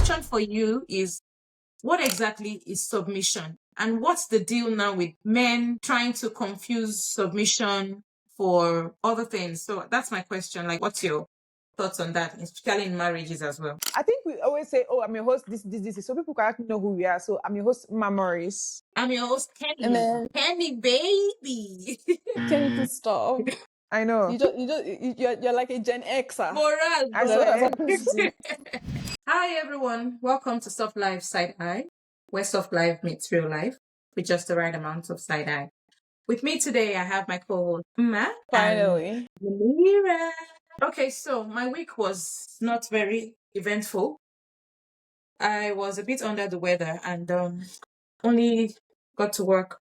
question for you is, what exactly is submission? And what's the deal now with men trying to confuse submission for other things? So that's my question. Like, what's your thoughts on that, especially in marriages as well? I think we always say, "Oh, I'm your host. This, so people can actually know who we are." So I'm your host, Maurice. I'm your host, Kenny. And then Kenny, baby. can you please stop? I know. You're like a Gen Xer. Moral. I bro. swear. Hi, everyone. Welcome to Soft Life Side Eye, where soft life meets real life with just the right amount of side eye. With me today, I have my co-host, Ma. Finally. And Muneerah. Okay, so my week was not very eventful. I was a bit under the weather and only got to work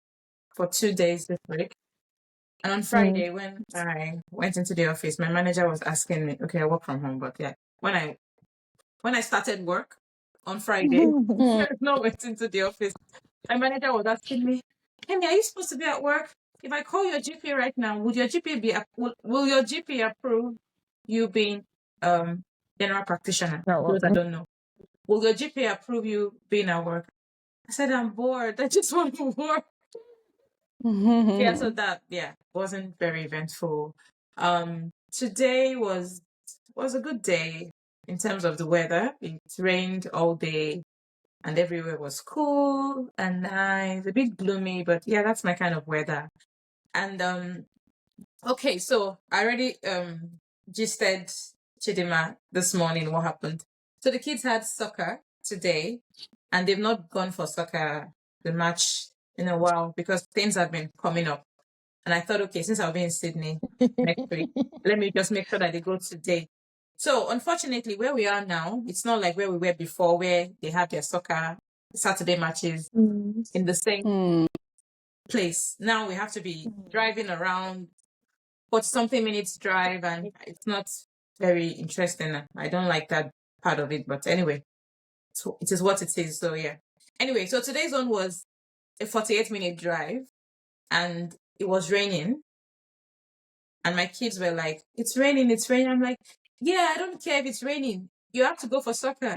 for 2 days this week. And on Friday, when I went into the office, my manager was asking me, okay, I work from home, but yeah, when I started work on Friday, not went into the office, my manager was asking me, Kenny, are you supposed to be at work? If I call your GP right now, would your GP be will your GP approve you being general practitioner? Those I don't know. Will your GP approve you being at work? I said, I'm bored. I just want to work. Yeah, so that wasn't very eventful. Today was a good day in terms of the weather. It rained all day and everywhere was cool and nice, a bit gloomy, but yeah, that's my kind of weather. And okay, so I already gisted Chidinma this morning what happened. So the kids had soccer today and they've not gone for soccer, the match, in a while because things have been coming up. And I thought, okay, since I'll be in Sydney next week, let me just make sure that they go today. So unfortunately, where we are now, it's not like where we were before, where they had their soccer Saturday matches in the same place. Now we have to be driving around 40-something minutes drive, and it's not very interesting. I don't like that part of it, but anyway, so it is what it is. So yeah. Anyway, so today's one was a 48-minute drive, and it was raining. And my kids were like, it's raining. I'm like, yeah, I don't care if it's raining. You have to go for soccer.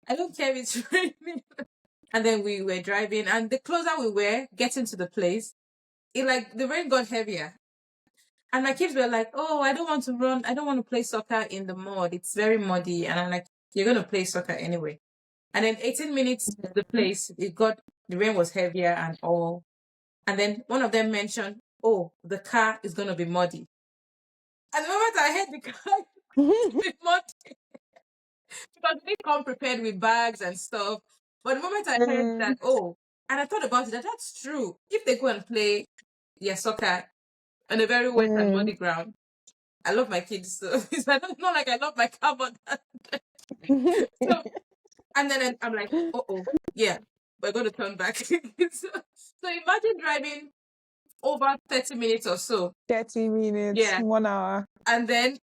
I don't care if it's raining. And then we were driving, and the closer we were getting to the place, the rain got heavier. And my kids were like, oh, I don't want to run. I don't want to play soccer in the mud. It's very muddy. And I'm like, you're going to play soccer anyway. And then 18 minutes to the place, the rain was heavier and all. And then one of them mentioned, oh, the car is going to be muddy. And the moment I heard the car be muddy, because we come prepared with bags and stuff. But the moment I heard that, and I thought about it, that's true. If they go and play soccer on a very wet and muddy ground, I love my kids, so it's not like I love my car, but so, and then I'm like, yeah, we're going to turn back. So imagine driving over 30 minutes or so. 30 minutes, 1 hour. And then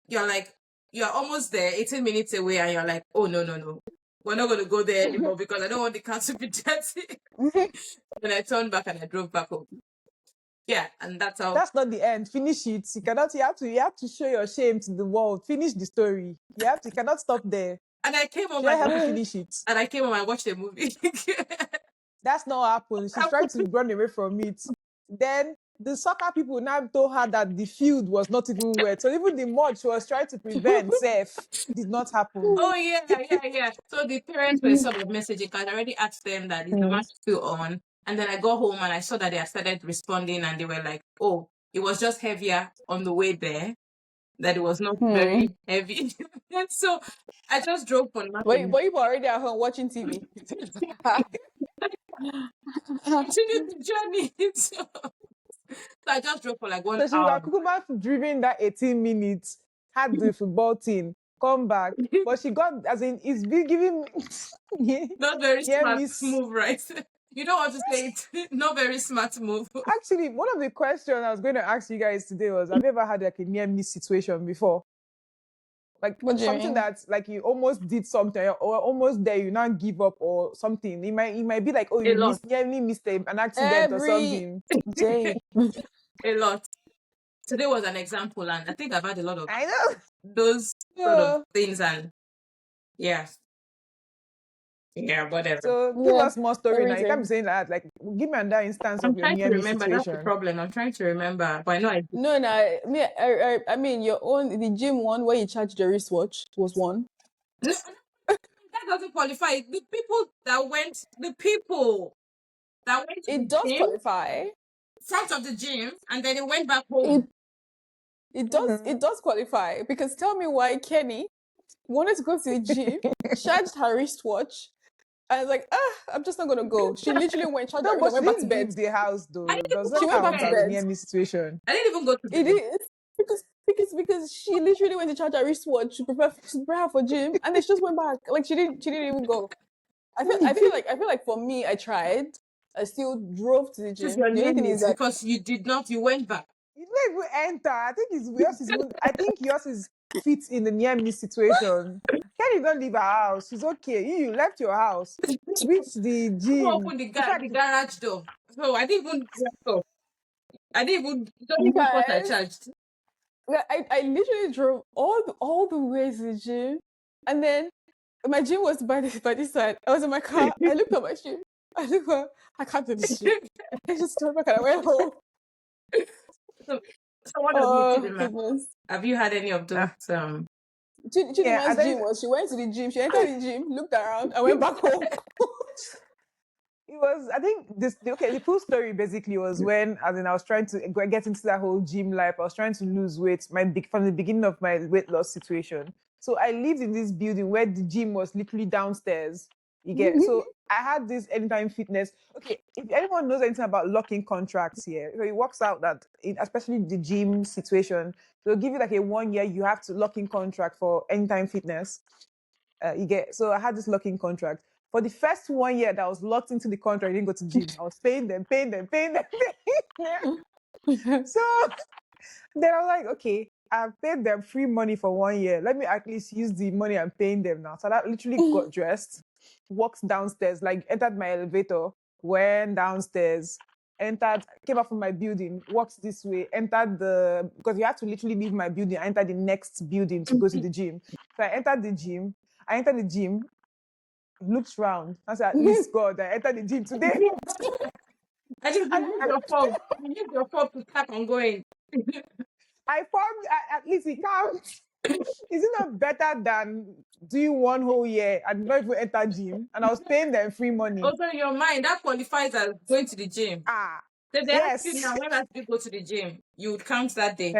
you're almost there, 18 minutes away, and you're like, oh, no. We're not going to go there anymore because I don't want the car to be dirty. And I turned back and I drove back home. Yeah, and that's how. That's not the end. Finish it. You have to show your shame to the world. Finish the story. You cannot stop there. And I came home. Should I help you finish it? And I came home and watched a movie. That's not what happened. She's trying to run away from it. Then the soccer people now told her that the field was not even wet. So even the mud she was trying to prevent safe did not happen. Oh, yeah. So the parents were sort of messaging because I already asked them that is the match still on. And then I got home and I saw that they had started responding and they were like, oh, it was just heavier on the way there, that it was not very heavy. And so I just drove for nothing. But you were already at home watching TV. Continue the journey. So I just drove for like 1 hour. So she was driven that 18 minutes, had the football team, come back. But she got, it's been giving not very smart move, right? You don't want to say it. Not very smart move. Actually, one of the questions I was going to ask you guys today was, have you ever had like a near miss situation before? Like something that's like you almost did something or almost there, you now give up or something. It might be like, oh, you missed an accident or something. Day. A lot. Today was an example, and I think I've had a lot of I know those sort of things, and Yeah, whatever. So give us more story now. You can't be everything. saying that. Like, give me another instance I'm of your trying to near miss remember. That's the situation. problem. I'm trying to remember, but I know I did. No, I mean your own the gym one where you charged your wristwatch was one. No, that doesn't qualify. The people that went to It the does gym, qualify. front of the gym, and then they went back home. It does qualify because tell me why Kenny wanted to go to the gym, charged her wristwatch. I was like, I'm just not gonna go. She literally went, charged her No, wrist, but and she went back to didn't bed. leave the house I though. didn't Does even She that go went to back count to bed. as bed. near miss situation? I didn't even go to It bed. is because she literally went to charge her wristwatch to prepare her for gym, and then she just went back. Like she didn't even go. I feel like for me, I tried. I still drove to the This is gym. your The near only thing is miss that because you did not. You went back. You didn't even enter. I think yours is even. I think yours is fit in the near miss situation. Kenny don't leave her house. She's okay. You left your house, reached the Who gym. opened the, In fact, the garage door? So I didn't even dress up. I didn't even. Don't even thought I guys, charged. I literally drove all the way to the gym, and then my gym was by this side. I was in my car. I looked at my gym. I looked at I can't do this gym. I just turned back and I went home. So what have you, Oh Chidinma? goodness. Have you had any of those? yeah, I Chidinma's think gym was she went to the gym. She entered the gym, looked around, and went back home. it was. I think this. Okay, the full story basically was when, as in, I was trying to get into that whole gym life. I was trying to lose weight. From the beginning of my weight loss situation. So I lived in this building where the gym was literally downstairs. You get so I had this anytime fitness. Okay, if anyone knows anything about locking contracts here, so it works out that especially the gym situation, they'll give you like a 1 year you have to lock in contract for anytime fitness. You get so I had this locking contract. For the first 1 year that I was locked into the contract, I didn't go to gym. I was paying them. So then I was like, okay, I've paid them free money for 1 year. Let me at least use the money I'm paying them now. So I literally got dressed, walked downstairs, like entered my elevator, went downstairs, came up from my building, walked this way, because you have to literally leave my building, I entered the next building to go to the gym. So I entered the gym, looked round. I said, at least God, I entered the gym today. I think you use your phone. You use your phone to tap on going. I formed, at least it counts. Is it not better than doing 1 whole year and not even enter gym? And I was paying them free money. Also, in your mind, that qualifies as going to the gym. So if they ask you Yes. now, when last did you go to the gym? You would count that day.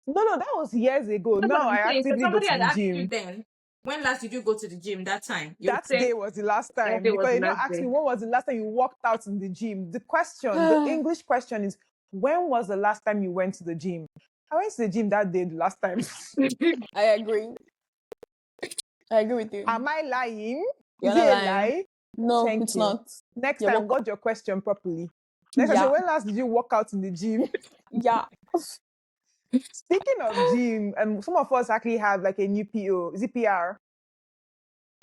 No, that was years ago. That's what Now I'm I saying. So actively go somebody to had the asked you gym. then, when last did you go to the gym that time? You would That say, day was the last that time day was because the you're not last asking day. when was the last time you walked out in the gym. The English question is, when was the last time you went to the gym? I went to the gym that day the last time. I agree. I agree with you. Am I lying? You're Is not it a lying. lie? No, Thank it's you. not. Next You're time, welcome. word your question properly. Next time, Yeah. say, when last did you walk out in the gym? Yeah. Speaking of gym, some of us actually have like a new PO. Is it PR?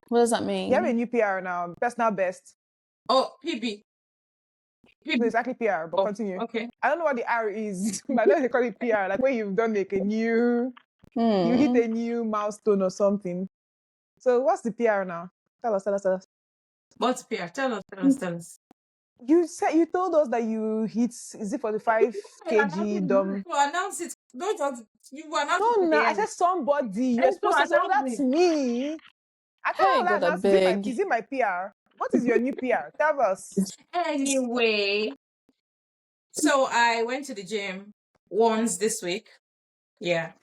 What does that mean? You have a new PR now, personal best. Oh, PB. No, it's actually PR, but Oh, continue. okay. I don't know what the R is, but I know they call it PR. Like when you've done like you hit a new milestone or something. So what's the PR now? Tell us. What's PR? Tell us. You told us that you hit, is it 45 kg dumb? You announce it. Don't just, you announce No, it no, at the I end. said somebody. You're And so supposed to say, oh, announce that's it. me. I Hey, can't God, I announce. beg. Is it my PR? What is your new PR? Tell us. Anyway, so I went to the gym once this week. Yeah.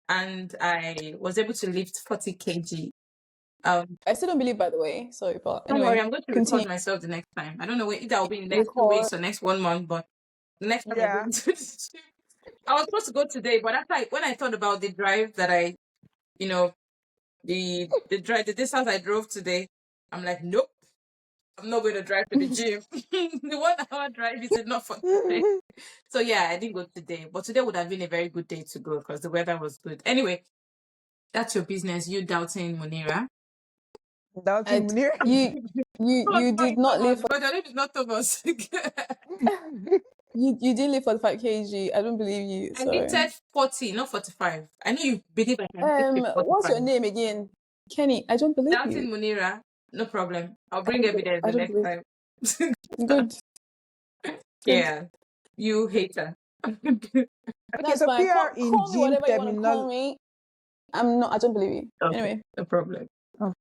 And I was able to lift 40 kg. I still don't believe, by the way. Sorry, but Don't anyway, worry, I'm going to continue. record myself the next time. I don't know, either I'll be in the next 2 Record. weeks or next 1 month, but the next time I go Yeah. to the gym. I was supposed to go today, but when I thought about the drive that I, the drive, the distance I drove today, I'm like, nope, I'm not going to drive to the gym. The 1 hour drive is enough for today. So yeah, I didn't go today, but today would have been a very good day to go because the weather was good. Anyway, that's your business. You doubting Muneerah. Doubting Muneerah. You did not live for But your name is not Thomas. you didn't live for the 5 kg. I don't believe you. I Sorry. lifted 40, not 45. I know you believe I can lift What's your 45. name again? Kenny. I don't believe Doubting you. Muneerah. No problem. I'll bring evidence I the don't next believe. time. Good. Yeah, you hater. Okay, That's so fine. PR in Call me gym whatever you want to call terminal. me. I'm not. I don't believe you. Okay, Anyway. no problem. Oh.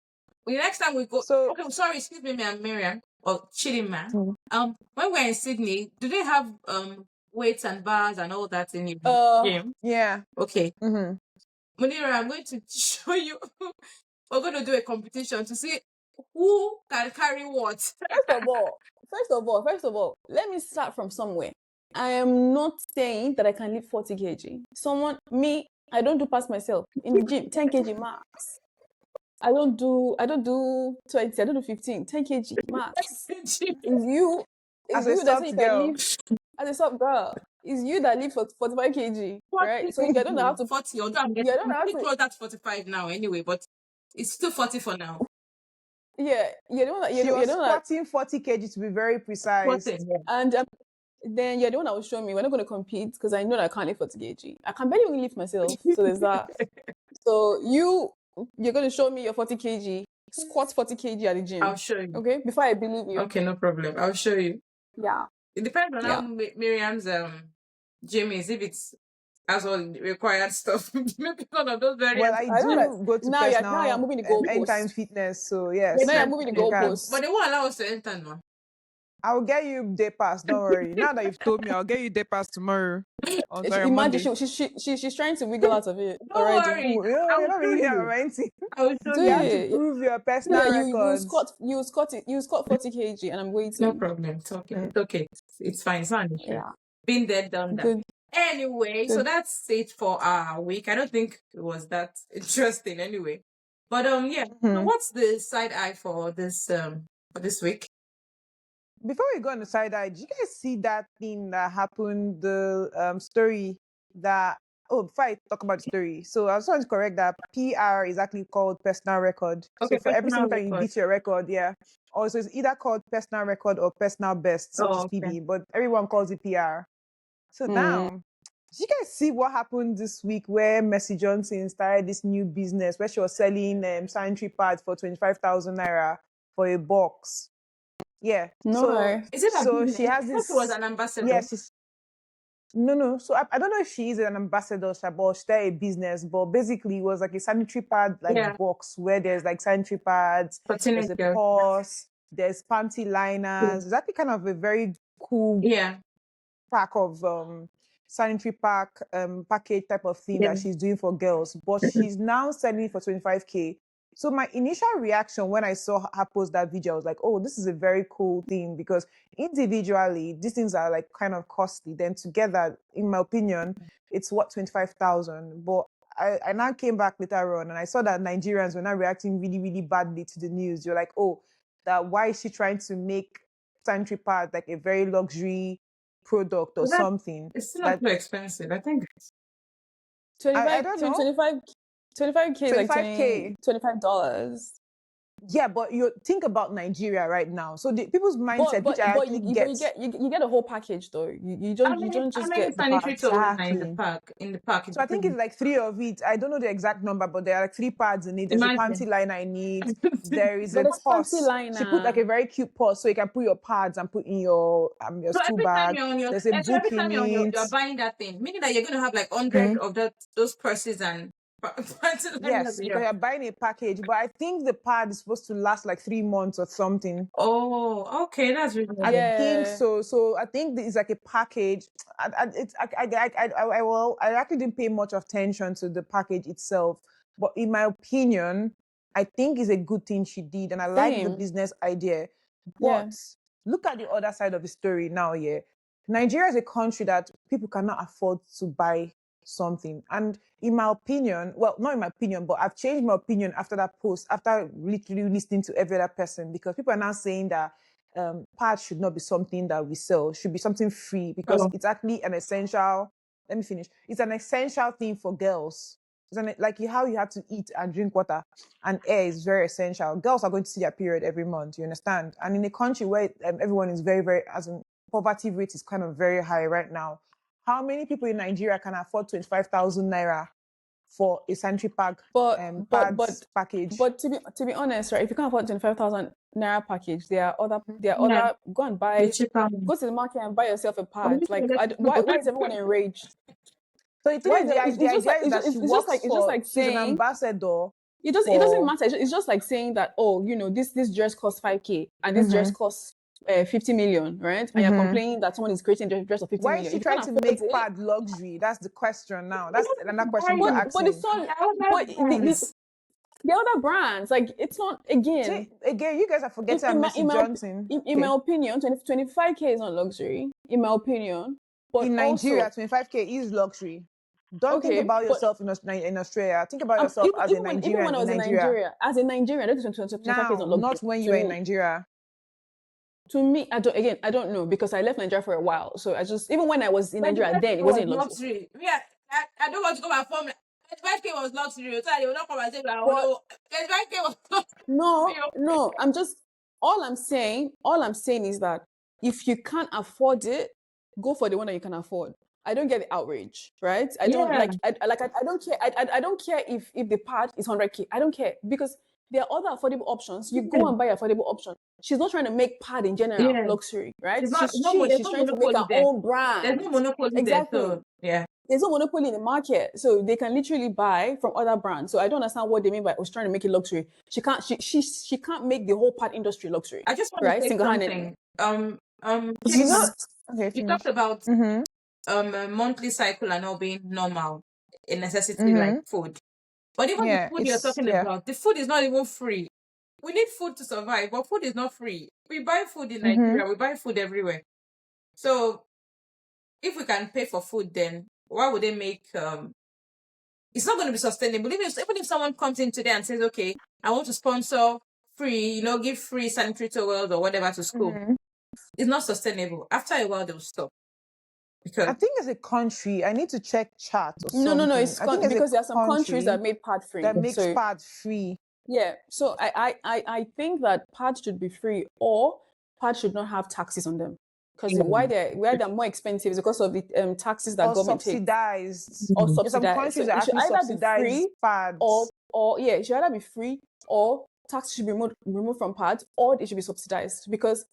The next time we go. So Okay, I'm sorry. Excuse me, ma'am, Miriam or Chidinma. Mhm. When we're in Sydney, do they have weights and bars and all that in your gym? yeah. Okay, Mm-hmm. Muneerah, I'm going to show you. We're going to do a competition to see who can carry what. First of all, let me start from somewhere. I am not saying that I can lift 40 kg. I don't do past myself in the gym, 10 kg max. I don't do 20, I don't do 15, 10 kg max. It's you As a that say soft you can girl. lift as a sub girl. It's you that lift for 45 kg, 40 right? So you don't know how to 40, although I'm you getting, don't I'm know how getting to closer to 45 now anyway, but it's still 40 for now. yeah, you don't know She was that squatting 40 kg to be very precise. 40, yeah. and then you're the one that will show me. We're not going to compete because I know that I can't lift 40 kg. I can barely even lift myself. So there's that. So you're going to show me your 40 kg, squat 40 kg at the gym. I'll show you. Okay? Before I believe you. Okay, no problem. I'll show you. Yeah. It depends on how Yeah. Miriam's gym is. If it's has all the required stuff, maybe one of those very. Well, I I know that do go to now you're personal moving the goalpost. anytime fitness, so But yes, Now you're then- moving the you can. goalpost. But they won't allow us to enter now. I'll get you day pass. Don't worry. Now that you've told me, I'll get you day pass tomorrow. On sorry, Monday. Imagine she's trying to wiggle out of it Don't already. worry. Oh, you know, I you're will not show really here, you. right? I will show Do You have you. to it. prove your personal Yeah, records. you squat 40 kg and I'm waiting. No problem. It's okay. It's okay. It's fine. It's not an issue. Yeah. Been there, done that. Good. Anyway, so Good. that's it for our week. I don't think it was that interesting anyway. But yeah. So Mhm. what's the side eye for this week? Before we go on the side eye, did you guys see that thing that happened? The story that before I talk about the story, so I was trying to correct that PR is actually called personal record. Okay, So for every personal single time you record. beat your record, yeah. Also, it's either called personal record or personal best, which is Oh, okay. PB, but everyone calls it PR. So now, did you guys see what happened this week where Mercy Johnson started this new business where she was selling sanitary pads for 25,000 naira for a box? Yeah. No. Is it a So business? she has I thought this. she was an ambassador. Yes. No. So I don't know if she is an ambassador or she started a business, but basically it was like a sanitary pad Yeah. box where there's like sanitary pads, For there's a teenagers. purse, there's panty liners. It's actually kind of a very cool Yeah. pack of sanitary package type of thing Yeah. that she's doing for girls, but she's now selling it for 25K. So my initial reaction when I saw her post that video, I was like, oh, this is a very cool thing because individually these things are like kind of costly. Then together, in my opinion, it's what 25,000. But I now came back later on and I saw that Nigerians were now reacting really, really badly to the news. You're like, oh, that why is she trying to make sanitary pads like a very luxury product or something? It's still not That too expensive. I think 25, I don't know. 25K is like 25K. $25. Yeah, but you think about Nigeria right now. So the people's mindset, which I actually get. You get a whole package though. You don't just how get many the sanitary pads. towels are in Exactly. the pack? In the pack. So I think it's like 3 of it. I don't know the exact number, but there are like 3 pads in it. There's a Imagine. panty liner in it. There is But a there's panty purse. She put like a liner. very cute purse so you can put your pads and put in your So stool every time bag. you're on your There's a so book every time in you're it. buying that thing, meaning that you're gonna have like 100 of those purses and Yes, because you're buying a package. But I think the pad is supposed to last like 3 months or something. Oh, okay, that's really I Yeah. think so. So I think it's like a package. I actually didn't pay much attention to the package itself, but in my opinion, I think it's a good thing she did, and I like the Same. business idea. Yeah. But look at the other side of the story now. Yeah, Nigeria is a country that people cannot afford to buy something, and in my opinion, well, not in my opinion, but I've changed my opinion after that post, after literally listening to every other person, because people are now saying that pads should not be something that we sell. It should be something free because it's actually an essential. Let me finish. It's an essential thing for girls. Like how you have to eat and drink water, and air is very essential. Girls are going to see their period every month. You understand? And in a country where everyone is very, very, as in poverty rate is kind of very high right now. How many people in Nigeria can afford 25,000 naira for a sanitary pack But pads package. But to be honest, right? If you can't afford 25,000 naira package, there are Yeah, other. Go and the buy. cheaper one. Go to the market and buy yourself a But pad. this Like, one, why is everyone enraged? So the thing Why is, is it, the it's just idea like is that she works it's just for, like she's an saying ambassador it doesn't for. matter. It's just like saying that, oh, you know, this dress costs 5K and this dress Mhm. costs 50 million, right? And you're complaining that someone is creating a dress of 50 Why is million. she If you can't trying to afford make it, pad luxury? That's the question now. That's you another don't question buy people are it. but it's asking. not. There are But other brands. the other brands, like, it's not, See, again, again, you guys are forgetting Messi Johnson. in my opinion, 25K is not luxury, in my opinion. But In Nigeria, also, 25K is luxury. Don't think okay, about but yourself in Australia. Think about yourself as a even Nigerian when I in was in Nigeria. Nigeria, as a Nigerian, I don't think 25K is Now, not luxury not when you to were in me. Nigeria. To me, I don't know, because I left Nigeria for a while. So I just, even when I was in But Nigeria, then it was wasn't luxury. luxury. Yeah, I don't want to come and form. 25K was luxury. So they will not come and say, well, But no, 25K was luxury. no, all I'm saying is that if you can't afford it, go for the one that you can afford. I don't get the outrage, right? I don't Yeah, I don't care. I don't care if the part is 100K. I don't care, because there are other affordable options. You go and buy affordable option. She's not trying to make pad in general yeah. luxury, right? It's not. She's It's not. cheap. There's She's no trying to make monopoly her there. own There's brand. no monopoly there. Exactly. So yeah. There's no monopoly in the market, so they can literally buy from other brands. So I don't understand what they mean by was trying to make it luxury. She can't make the whole pad industry luxury, I just want to right? say Single-handedly. something. You know, Chidinma, okay, you finish. talked about Mm-hmm. a monthly cycle and all being normal, a necessity like Mm-hmm. food. But even the Yeah, food you're it's talking yeah. about, the food is not even free. We need food to survive, but food is not free. We buy food in Mm-hmm. Nigeria, we buy food everywhere. So if we can pay for food, then why would they make it's not going to be sustainable. Even if someone comes in today and says, okay, I want to sponsor free, give free sanitary towels or whatever to school, Mm-hmm. it's not sustainable. After a while, they'll stop. I Because think as a country, I need to check charts or No. something. I think as a Because there are some countries country that made pad free. that makes So pad free. yeah, so I think that pads should be free, or pads should not have taxes on them. Because why they're more expensive is because of the taxes that Or government takes, subsidized. or There's some subsidized. So countries that it should actually either be subsidize free, pads. or yeah, it should either be free, or taxes should be removed from pads, or it should be subsidized. Because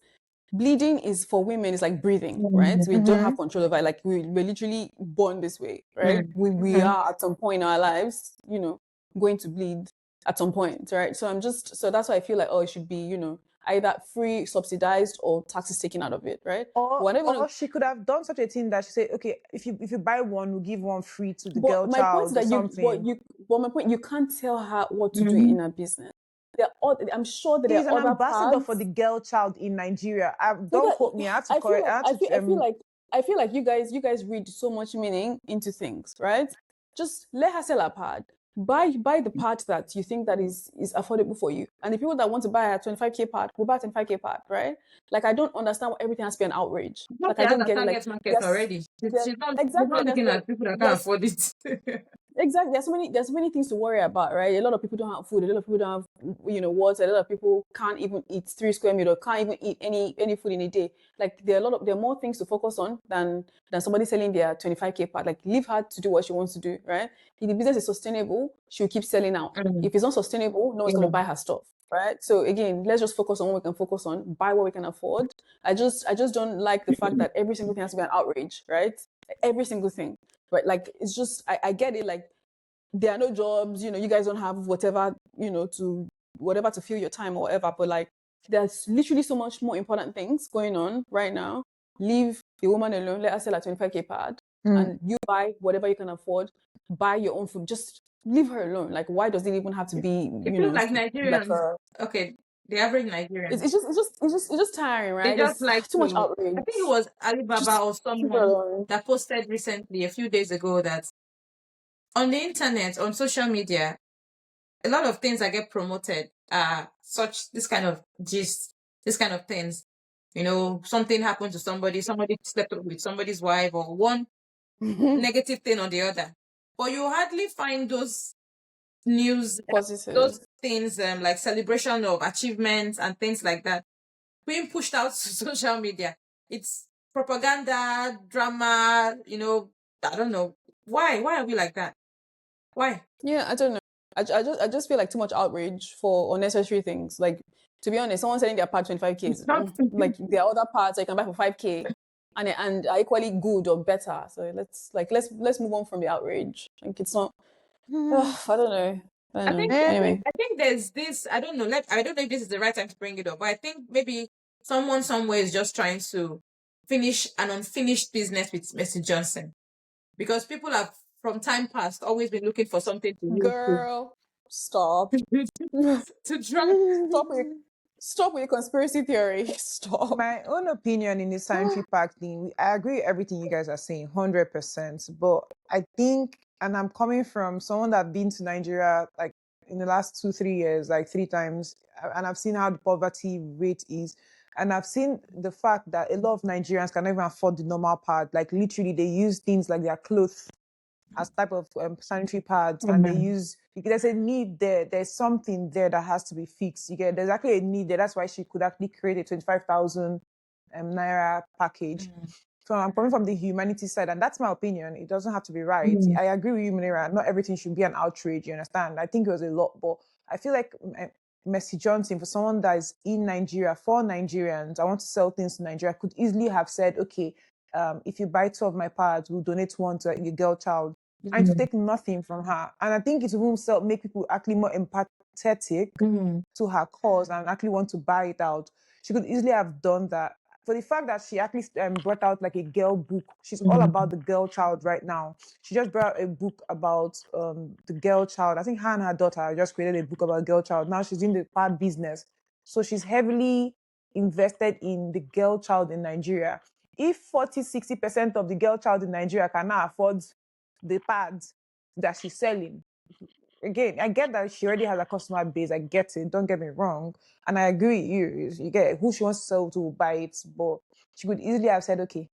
bleeding is, for women, is like breathing, right? We don't have control over it. Like, we're literally born this way, right? We are at some point in our lives, going to bleed at some point, right? So that's why I feel like, oh, it should be, either free, subsidized, or taxes taken out of it, right? Or she could have done such a thing that she said, okay, if you buy one, we'll give one free to the girl my point is child or that something. my point, you can't tell her what to do in her business. I'm sure that there She's are an other ambassador paths. for the girl child in Nigeria. Don't Because quote me. I have to I feel correct. like I have to. I feel like you guys read so much meaning into things, right? Just let her sell her pad. Buy the part that you think that is affordable for you. And the people that want to buy a 25K pad will buy a 25K pad, right? Like, I don't understand why everything has to be an outrage. not Like, I has don't a get it. Like, target market yes, already. yes, She's exactly. not looking at people that can't afford it. Exactly. There's so many things to worry about, right? A lot of people don't have food. A lot of people don't have, water. A lot of people can't even eat 3 square meters. Can't even eat any food in a day. Like, there are more things to focus on than somebody selling their 25K part. Like, leave her to do what she wants to do, right? If the business is sustainable, she'll keep selling out. If it's not sustainable, no one's going to buy her stuff, right? So again, let's just focus on what we can focus on. Buy what we can afford. I just don't like the fact that every single thing has to be an outrage, right? Every single thing. Right, like, it's just, I get it. Like, there are no jobs, you guys don't have whatever, to fill your time or whatever. But, like, there's literally so much more important things going on right now. Leave the woman alone. Let her sell a 25K pad, and you buy whatever you can afford. Buy your own food. Just leave her alone. Like, why does it even have to be, It feels like like Nigerians. Okay, the average Nigerian. It's just tiring, They right? just There's like too much to. outrage. I think it was Alibaba Just or leave her someone alone. that posted recently, a few days ago, that on the internet, on social media, a lot of things that get promoted are this kind of gist, this kind of things. Something happened to somebody slept with somebody's wife, or one negative thing or the other. But you hardly find those news, Positive. those things like celebration of achievements and things like that being pushed out to social media. It's propaganda, drama, I don't know. Why are we like that? Why? Yeah, I don't know. I just feel like too much outrage for unnecessary things. Like, to be honest, someone selling their part 25K is like there are other parts I can buy for 5K and are equally good or better. So let's move on from the outrage. Like it's not I don't know. I don't know. Anyway. I think there's this. I don't know. I don't know if this is the right time to bring it up, but I think maybe someone somewhere is just trying to finish an unfinished business with Mercy Johnson, because people have from time past always been looking for something to use Girl, stop. to drag. Stop with your conspiracy theory. Stop. My own opinion in the sanitary pack thing, I agree with everything you guys are saying, 100%. But I think, and I'm coming from someone that's been to Nigeria like in the last 2-3 years, like 3 times, and I've seen how the poverty rate is. And I've seen the fact that a lot of Nigerians cannot even afford the normal pad. Like literally, they use things like their clothes as type of sanitary pads, and they use, there's a need there. There's something there that has to be fixed. There's actually a need there. That's why she could actually create a 25,000 naira package. So I'm coming from the humanity side, and that's my opinion. It doesn't have to be right. I agree with you, Muneerah. Not everything should be an outrage. You understand? I think it was a lot, but I feel like Mercy Johnson, for someone that is in Nigeria, for Nigerians, I want to sell things to Nigeria, could easily have said, okay, if you buy 2 of my pads, we'll donate 1 to a girl child. And to take nothing from her. And I think it will make people actually more empathetic to her cause and actually want to buy it out. She could easily have done that. For the fact that she actually brought out like a girl book. She's all about the girl child right now. She just brought out a book about the girl child. I think her and her daughter just created a book about girl child. Now she's in the pad business. So she's heavily invested in the girl child in Nigeria. If 40-60% of the girl child in Nigeria cannot afford the pads that she's selling, again, I get that she already has a customer base. I get it. Don't get me wrong. And I agree with you. You get who she wants to sell to will buy it. But she could easily have said, okay,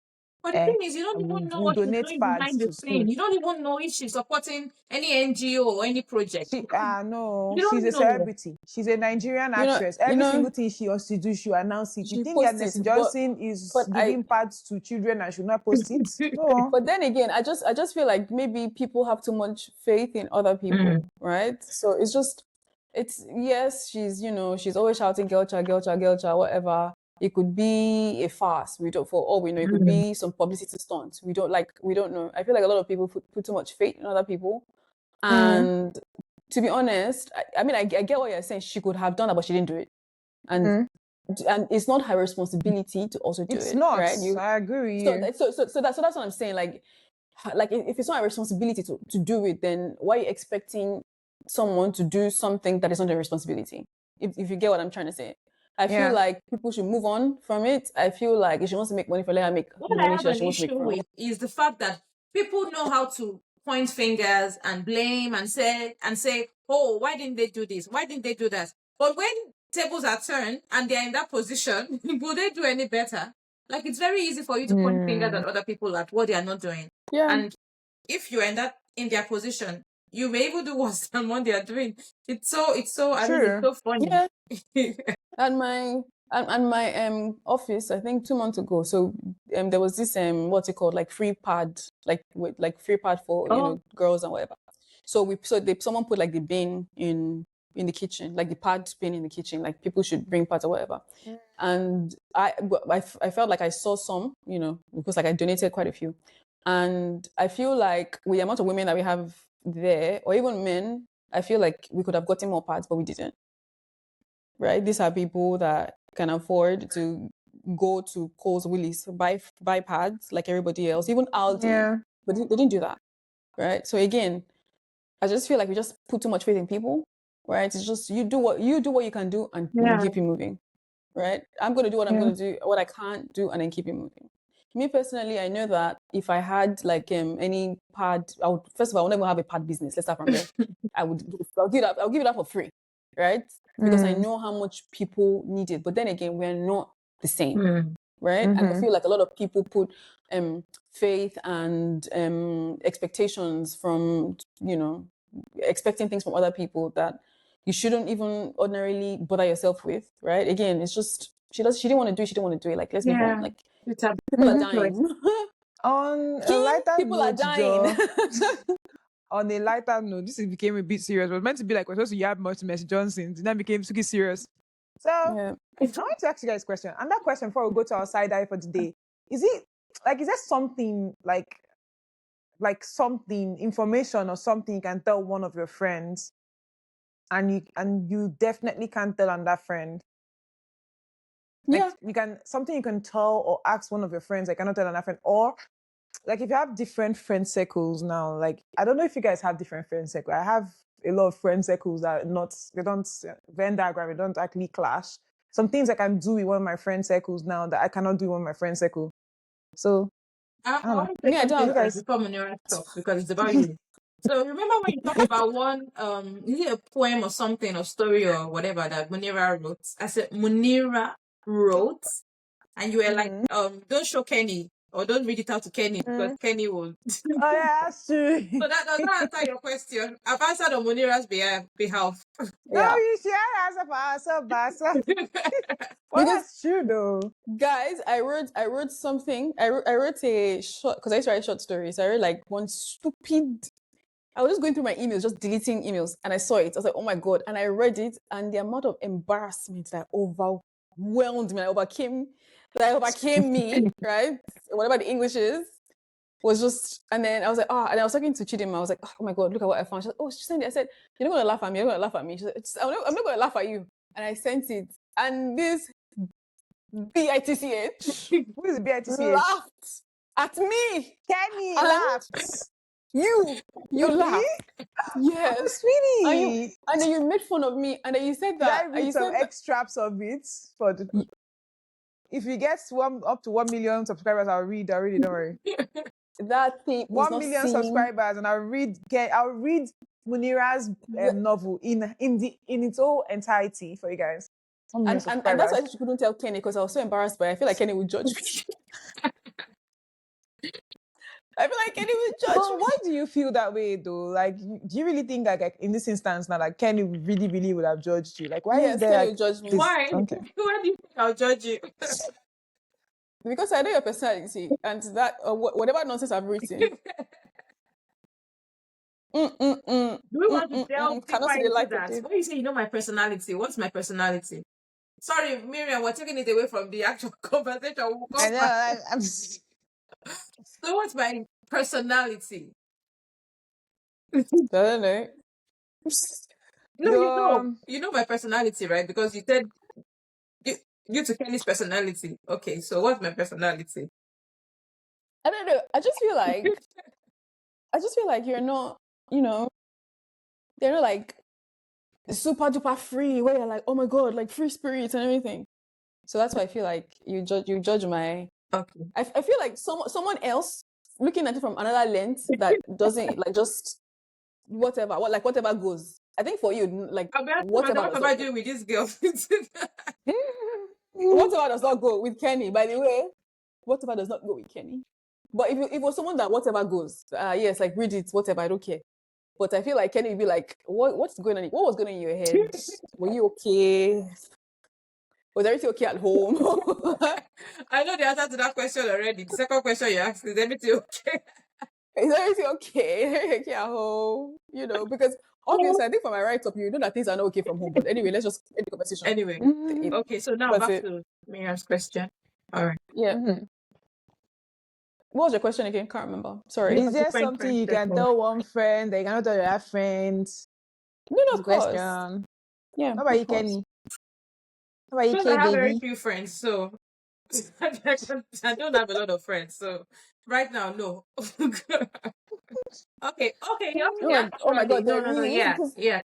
But the thing is, you don't even know we'll what she's donate doing pads behind the to scene. school. You don't even know if she's supporting any NGO or any project. No, You she's don't a know. celebrity. She's a Nigerian actress. Every single thing she wants to do, she'll announce it. You She think that posts Mercy it, Johnson is but giving pads to children and should not post it? No. but then again, I just feel like maybe people have too much faith in other people, right? So it's yes, she's always shouting girl child, girl child, girl child, whatever. It could be a farce. We don't, for all we know, it could be some publicity stunt. We don't know. I feel like a lot of people put too much faith in other people. And to be honest, I mean, I get what you're saying. She could have done that, but she didn't do it. And it's not her responsibility to also do It's it, not. right? I agree with So you. that's what I'm saying. Like if it's not a responsibility to do it, then why are you expecting someone to do something that is not their responsibility? If you get what I'm trying to say. I feel like people should move on from it. I feel like if she wants to make money, let her make What the I money have she an wants to make issue from it. with is the fact that people know how to point fingers and blame and say, oh, why didn't they do this? Why didn't they do that? But when tables are turned and they're in that position, will they do any better? Like, it's very easy for you to point fingers at other people at what they are not doing. Yeah. And if you're in their position, you may even do worse than what they are doing. It's so I mean, it's so funny. Yeah. And my office, I think 2 months ago. So there was this what's it called, like free pad, like free pad for girls and whatever. So someone put like the bin in the kitchen, like the pad bin in the kitchen, like people should bring pads or whatever. And I felt like I saw some, because like I donated quite a few, and I feel like with the amount of women that we have there, or even men, I feel like we could have gotten more pads, but we didn't. Right? These are people that can afford to go to Kohl's, Willis, buy pads like everybody else, even Aldi. But they didn't do that. Right? So again, I just feel like we just put too much faith in people. Right? It's just you do what you can do and you keep it moving. Right? I'm gonna do what I'm gonna do, what I can't do, and then keep it moving. Me personally, I know that if I had like any pad, I would first of all I would never have a pad business. Let's start from there. I'll give it up for free. Right? Because I know how much people need it. But then again, we're not the same, right? And I feel like a lot of people put faith and expectations from, expecting things from other people that you shouldn't even ordinarily bother yourself with, right? Again, it's just she didn't want to do it. She didn't want to do it. Like, let's move on. Like, people are dying. On a lighter People are note, dying. though, on a lighter note, became a bit serious. It was meant to be like we're supposed to yab much to Mercy Johnson. Then that became super serious. So I want to ask you guys a question. And that question before we go to our side eye for today. Is there something like something, information or something you can tell one of your friends and you definitely can't tell another friend? Like you can tell or ask one of your friends, I cannot tell another friend, or like if you have different friend circles now, like I don't know if you guys have different friend circles. I have a lot of friend circles that they don't Venn diagram, they don't actually clash. Some things I can do with one of my friend circles now that I cannot do with one of my friend circle. So I I don't know. want to say I something don't. guys. before Muneerah talks because it's about you. So remember when you talked about one is it a poem or something or story or whatever that Muneerah wrote? I said Muneerah wrote, and you were like, don't show Kenny or don't read it out to Kenny because Kenny will. Oh yeah, that's true. So that does not answer your question. I've answered on Muneerah's behalf. No, you should answer for ourselves. Well, that's true though. Guys, I wrote something. I wrote a short, because I used to write short stories. I wrote like one stupid. I was just going through my emails, just deleting emails, and I saw it. I was like, oh my God. And I read it, and the amount of embarrassment that overwhelmed me, that overcame me, right? Whatever the English is, was just, and then I was like, and I was talking to Chidinma. I was like, oh my God, look at what I found. She said, she sent it. I said, you're not going to laugh at me. You're going to laugh at me. She said, I'm not going to laugh at you. And I sent it. And this BITCH. Who is BITCH? Laughed at me. Kenny laughed. You laughed. Yes. Sweetie. And then you made fun of me. And then you said that. Did I read some extracts of it for the... If you get up to 1 million subscribers, I'll read it, don't worry. That thing 1 million subscribers, and I'll read Muneerah's novel in its whole entirety for you guys. And that's why she couldn't tell Kenny, because I was so embarrassed, but I feel like Kenny would judge me. I feel like Kenny would judge me. Why do you feel that way though? Like, do you really think like in this instance now, like Kenny really, really would have judged you? Like, why is there Kenny like, would judge me? Why? Okay. Why do you think I'll judge you? Because I know your personality and that whatever nonsense I've written. Do we want to delve deeper into that? When you say you know my personality, what's my personality? Sorry, Miriam, we're taking it away from the actual conversation. I know. I'm just... So what's my personality? I don't know. No, you know my personality, right? Because you said due to Kenny's personality. Okay, so what's my personality? I don't know. I just feel like you're not, they're not like super duper free where you're like, oh my God, like free spirits and everything. So that's why I feel like you judge my... Okay. I feel like someone else looking at it from another lens that doesn't like just whatever goes. I think for you, like whatever I do with this girl. Whatever does not go with Kenny, by the way, whatever does not go with Kenny. But if it was someone that whatever goes, yes, like read it, whatever, I don't care. But I feel like Kenny would be like, what's going on? What was going on in your head? Were you okay? Was everything okay at home? I know the answer to that question already. The second question you asked, is everything okay? Is everything okay? Everything okay at home? Because obviously, I think for my right up, you know that things are not okay from home. But anyway, let's just end the conversation. Anyway, okay, so now back to Miriam's question. All right. Yeah. What was your question again? Can't remember. Sorry. Is there something you can tell one friend that you cannot tell your other friends? No, of course. Question. Yeah. How about you, Kenny? How about you, I have very few friends, so I don't have a lot of friends. So right now, no. Okay. Oh my God! No. Yeah.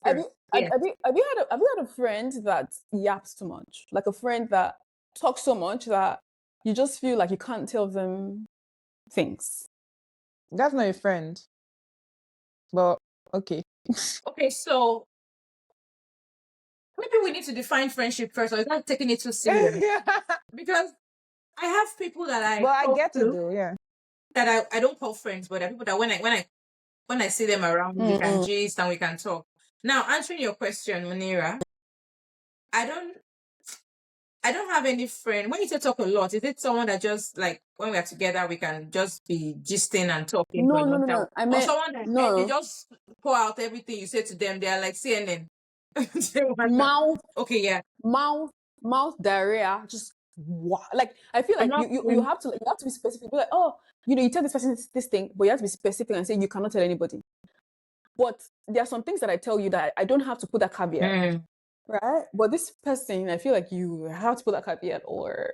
Have you had a friend that yaps too much? Like a friend that talks so much that you just feel like you can't tell them things. That's not a friend. But okay. Okay, so maybe we need to define friendship first, or is that taking it too serious? Because I have people that I get to do, yeah. That I don't call friends, but they're people that when I see them around, we can gist and we can talk. Now, answering your question, Muneerah, I I don't have any friend. When you say talk a lot, is it someone that just like when we are together we can just be gisting and talking for a long time? I Or meant someone that they just pour out everything you say to them. They are like CNN. They want to- mouth okay, yeah. mouth diarrhea. Just like I feel I'm like not you have to be specific. Be like, oh, you tell this person this thing, but you have to be specific and say you cannot tell anybody. But there are some things that I tell you that I don't have to put that caveat. Right? But this person, I feel like you have to put that caveat or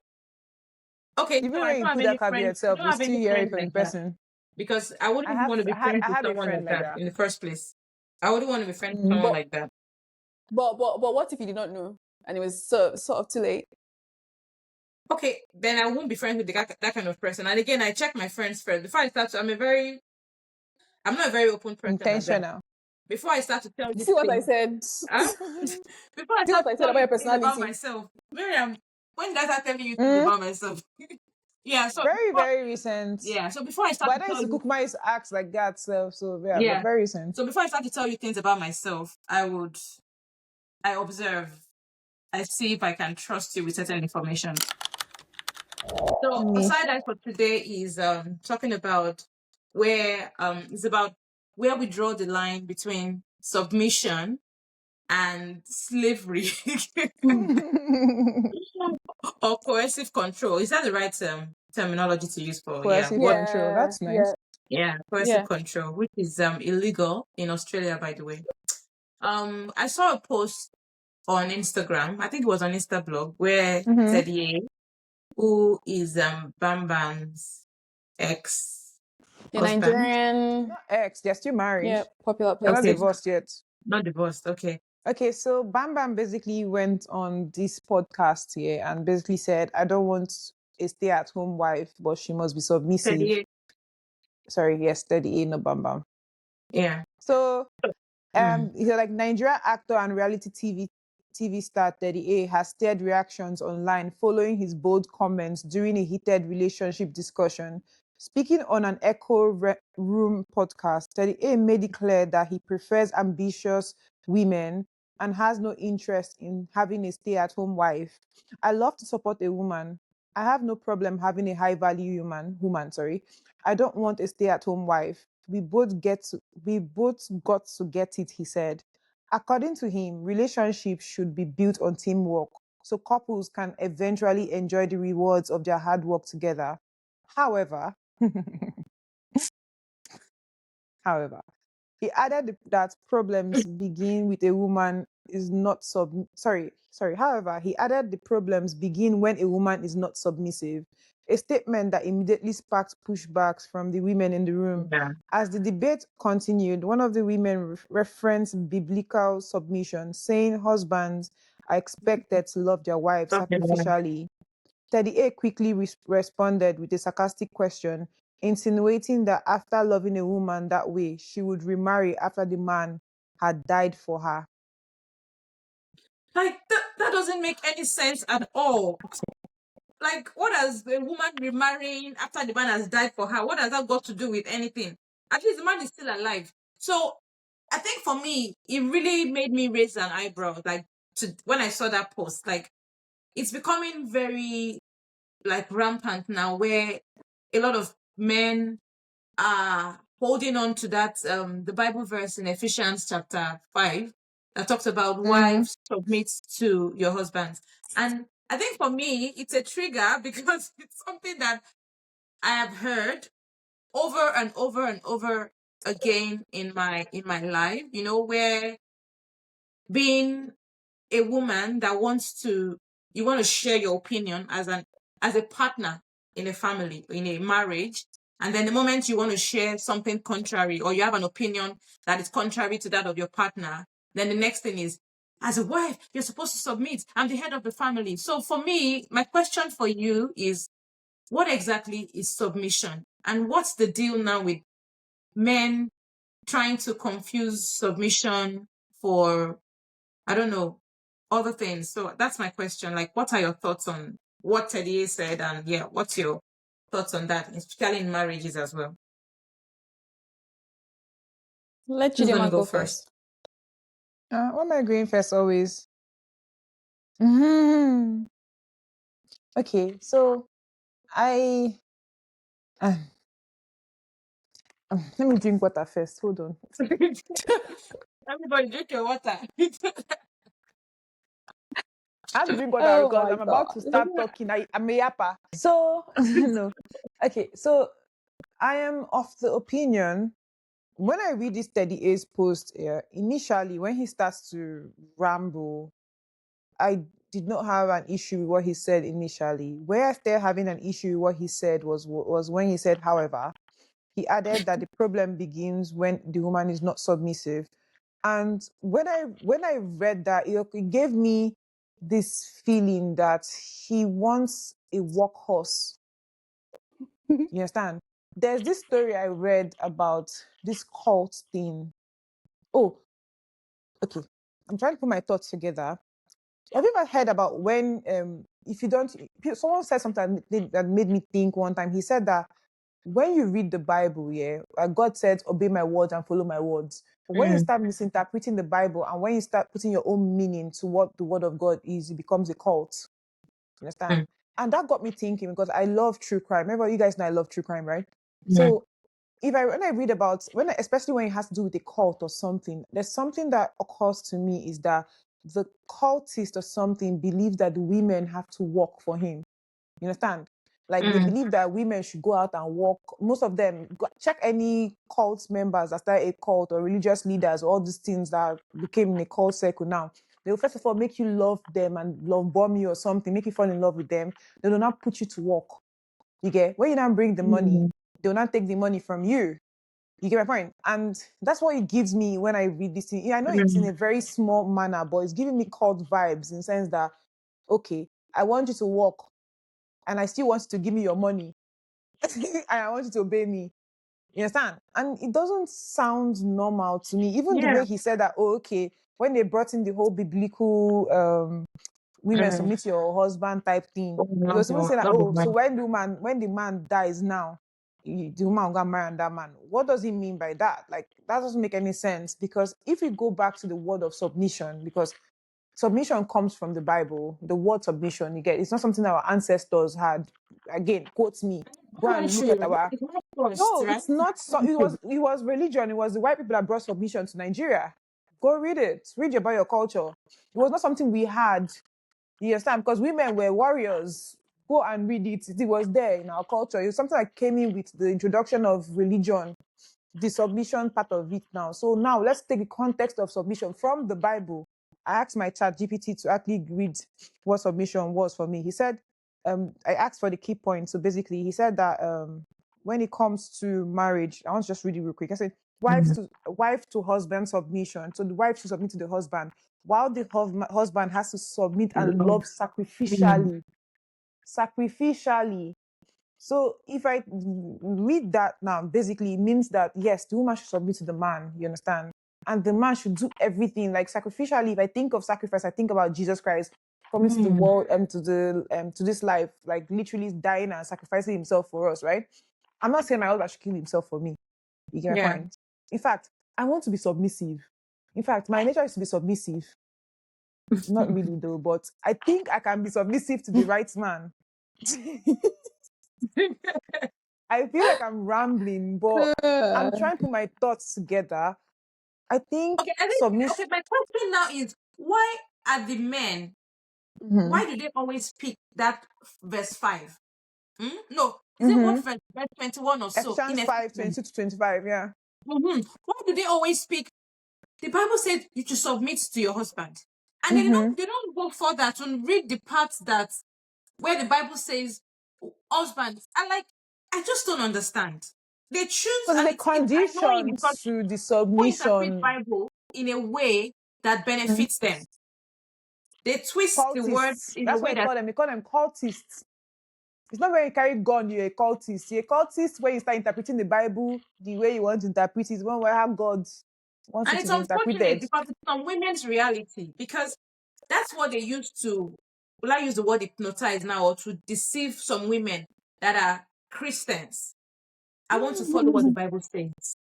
okay. Even So I when don't you have put any that friends. caveat I itself, don't you have still any hear it friends from the like that person. because I wouldn't even want to be friends I with have a someone friend like like that that. in the first place. I wouldn't want to be friends with someone but like that. but what if you did not know and it was sort of too late? Okay, then I won't be friends with that kind of person. And again, I check my friends first before I start. I'm not a very open person like that. Intentional. Before I start to tell You you see what I things, said? huh? See Before I start what to I said tell about you your things about personality? myself, Miriam, when did I start telling you things Mm, about myself? Yeah, so very, before, very recent. yeah, so before I start But to I used tell to you, cook my acts like that, so yeah, but yeah, very recent. so before I start to tell you things about myself, I observe, I see if I can trust you with certain information. So a Me. side eye for today is talking about where it's about where we draw the line between submission and slavery or coercive control. Is that the right terminology to use for Coercive what control. That's nice. coercive control, which is illegal in Australia, by the way. I saw a post on Instagram, I think it was on Instablog, where Teddy, who is Bam Bam's ex The husband. Nigerian, Not ex, they're still married. popular They're not Okay, person. divorced yet. not divorced. Okay. Okay, so Bam Bam basically went on this podcast here and basically said, I don't want a stay-at-home wife, but she must be submissive. 38. Sorry, yes, 38, no Bam Bam. Yeah. So he's like Nigeria actor and reality TV star 38 has stirred reactions online following his bold comments during a heated relationship discussion. Speaking on an Room podcast, 38 made it clear that he prefers ambitious women and has no interest in having a stay-at-home wife. I love to support a woman. I have no problem having a high-value woman, sorry. I don't want a stay-at-home wife. We both got to get it, he said. According to him, relationships should be built on teamwork so couples can eventually enjoy the rewards of their hard work together. However, however, he added that problems begin with a woman is not However, he added the problems begin when a woman is not submissive. A statement that immediately sparked pushbacks from the women in the room. Yeah. As the debate continued, one of the women referenced biblical submission, saying husbands are expected to love their wives Okay. sacrificially. 38 quickly responded with a sarcastic question, insinuating that after loving a woman that way, she would remarry after the man had died for her. Like that doesn't make any sense at all. Like, what has a woman remarrying after the man has died for her? What has that got to do with anything? At least the man is still alive. So I think for me, it really made me raise an eyebrow. Like when I saw that post, like it's becoming very like rampant now, where a lot of men are holding on to that the Bible verse in Ephesians chapter 5 that talks about wives submit to your husbands. And I think for me it's a trigger because it's something that I have heard over and over and over again in my life, where being a woman that you want to share your opinion as a partner in a family, in a marriage, and then the moment you want to share something contrary or you have an opinion that is contrary to that of your partner, then the next thing is, as a wife, you're supposed to submit. I'm the head of the family. So for me, my question for you is, what exactly is submission? And what's the deal now with men trying to confuse submission for, I don't know, other things? So that's my question. Like, what are your thoughts on what Teddy said? And yeah, what's your thoughts on that, especially in marriages as well? Let Who's going to Chidinma go go first? first. What am I going first always? Okay, so I let me drink water first. Hold on. Everybody drink your water. I have to drink water Oh because my I'm about to god. start talking. I'm a yapper. So no. Okay, so I am of the opinion when I read this 38 post here, initially when he starts to ramble, I did not have an issue with what he said initially. Where I started having an issue with what he said was when he said, however, he added that the problem begins when the woman is not submissive. And when I read that, it gave me this feeling that he wants a workhorse. You understand? There's this story I read about this cult thing. Oh, okay. I'm trying to put my thoughts together. Have you ever heard about when if you don't someone said something that made me think one time. He said that when you read the Bible, yeah, God said, obey my words and follow my words. But when you Mm, start misinterpreting the Bible and when you start putting your own meaning to what the word of God is, it becomes a cult. You understand? mm, And that got me thinking because I love true crime. Remember, you guys know I love true crime, right? mm, So when I read about especially when it has to do with a cult or something, there's something that occurs to me is that the cultist or something believes that the women have to work for him. You understand? Like they mm, believe that women should go out and work. Most of them check any cult members that started a cult or religious leaders, all these things that became in a cult circle now. They will first of all make you love them and love bomb you or something, make you fall in love with them. They will not put you to work. You get when you now bring the money, mm, they will not take the money from you. You get my point? And that's what it gives me when I read this thing. Yeah, I know it's in mm, a very small manner, but it's giving me cult vibes in the sense that, okay, I want you to work and I still want you to give me your money. And I want you to obey me. You understand? And it doesn't sound normal to me. Even the yeah. way he said that, oh, okay, when they brought in the whole biblical women Mm, submit to your husband type thing. He not was even the saying that, not the oh, so man. when the man dies now, the woman will get married that man. What does he mean by that? Like that doesn't make any sense because if we go back to the word of submission, because submission comes from the Bible, the word submission, you get it's not something that our ancestors had. Again, quote me. Go and look Country, at our it's not forced, no, right? it's not so Country. it was religion, it was the white people that brought submission to Nigeria. Go read it. Read about your culture. It was not something we had. You understand? Because women were warriors. Go and read it. It was there in our culture. It was something that came in with the introduction of religion, the submission part of it now. So now let's take the context of submission from the Bible. I asked my chat GPT to actually read what submission was for me. He said, I asked for the key points. So basically, he said that when it comes to marriage, I want to just read it real quick. I said, Mm, wife to husband submission. So the wife should submit to the husband, while the husband has to submit and love. love Mm, sacrificially. Sacrificially. So if I read that now, basically it means that yes, the woman should submit to the man, you understand? And the man should do everything like sacrificially. If I think of sacrifice, I think about Jesus Christ coming to the mm, world and to this life, like literally dying and sacrificing himself for us, right? I'm not saying my husband should kill himself for me. You get my yeah. point? In fact, I want to be submissive. In fact, my nature is to be submissive. Not really though, but I think I can be submissive to the right man. I feel like I'm rambling, but I'm trying to put my thoughts together. I think Okay, I think submission. okay. My question now is why are the men? Mm-hmm. Why do they always pick that verse 5? Hmm? No, is it what Mm-hmm. verse 21 or so in Ephesians 5, Ephesians? 22 to 25. Yeah. Why do they always pick? The Bible said you should submit to your husband, and then Mm-hmm. they don't go further to read the parts that where the Bible says husbands. I just don't understand. They choose, Because and it's a it's annoying condition because to the people interpret submission. Bible in a way that Mhm. benefits them. They twist the word Cultists. in a That's what way you that, call them. They call them cultists. It's not when you carry gun, you're a cultist. You're a cultist when you start interpreting the Bible the way you want to interpret it, when where God wants and it to it's be unfortunate interpreted. because it's some women's reality because that's what they used to. Will I use the word hypnotize now or to deceive some women that are Christians? I want to follow what the Bible says.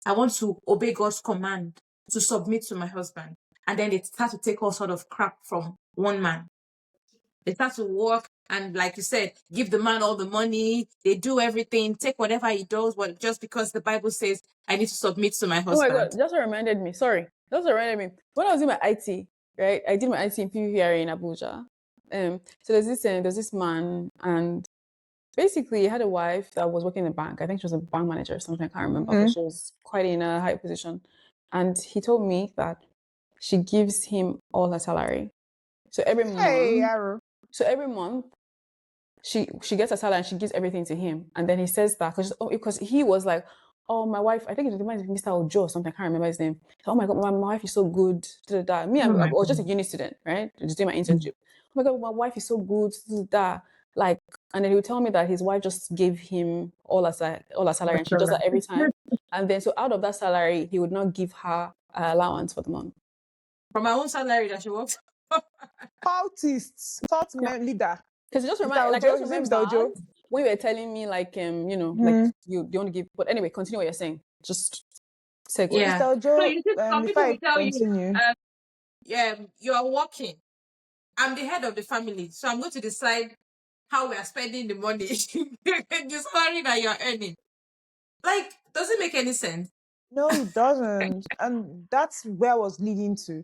I want to obey God's command to submit to my husband. And then they start to take all sort of crap from one man. They start to work and like you said, give the man all the money. They do everything, take whatever he does, but just because the Bible says I need to submit to my Oh my husband. God, just reminded me. Sorry, just reminded me. When I was in my IT, right? I did my IT in PV in Abuja. So there's this man, and basically he had a wife that was working in a bank. I think she was a bank manager or something. I can't remember, but she was quite in a high position. And he told me that she gives him all her salary. So every Hey, month, Arrow. she gets a salary and she gives everything to him. And then he says that because he was like, oh, my wife, I think it reminds me of Mr. Ojo or something, I can't remember his name. Oh my God, my wife is so good. Me, I Oh my was just a God. uni student, right? Just doing my internship. Oh my God, my wife is so good. Like, and then he would tell me that his wife just gave him all her salary and she does that every time. And then so out of that salary, he would not give her allowance for the month. From my own salary that she works. Cultists, thought man leader. Because it just Mr. remind, like I Ojo, just his name is Mr. Ojo. remembered when you were telling me, like like you want to give. But anyway, continue what you're saying. Just segue. Yeah. Mr. So Ojo, you see, some before people will I tell you, continue, yeah, you are working. I'm the head of the family, so I'm going to decide how we are spending the money, the salary that you are earning. Like, does it make any sense? no, it doesn't. And that's where I was leading to.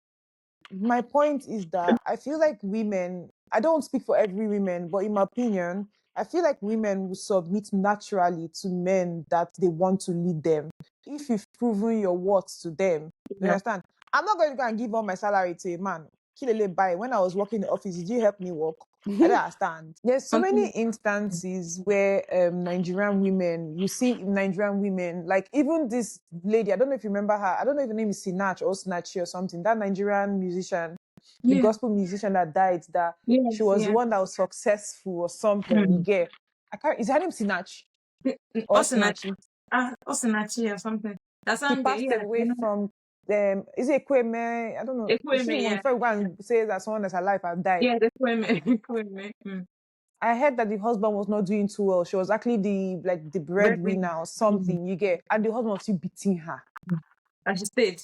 My point is that I feel like women, I don't speak for every woman, but in my opinion, I feel like women will submit naturally to men that they want to lead them. If you've proven your worth to them, you Yeah. understand? I'm not going to go and give all my salary to a man. Kilele bye. When I was working in the office, did you help me work? I don't understand. There's so many instances where Nigerian women, you see Nigerian women, like even this lady, I don't know if you remember her, I don't know if her name is Sinach or Snatchy or something, that Nigerian musician, the Yeah. gospel musician that died, that she was the one that was successful or something, you get. I can't, is her name Sinach or Osinachi. Snatchy? Osinachi or something. That She sounds good. passed Yeah. away from is it Ekweme? I don't know. Is she Ekweme, the one yeah. before everyone says that someone that's alive has died? Yeah, the Ekweme. Ekweme. I heard that the husband was not doing too well. She was actually the breadwinner or something, you get. And the husband was still beating her. And she stayed.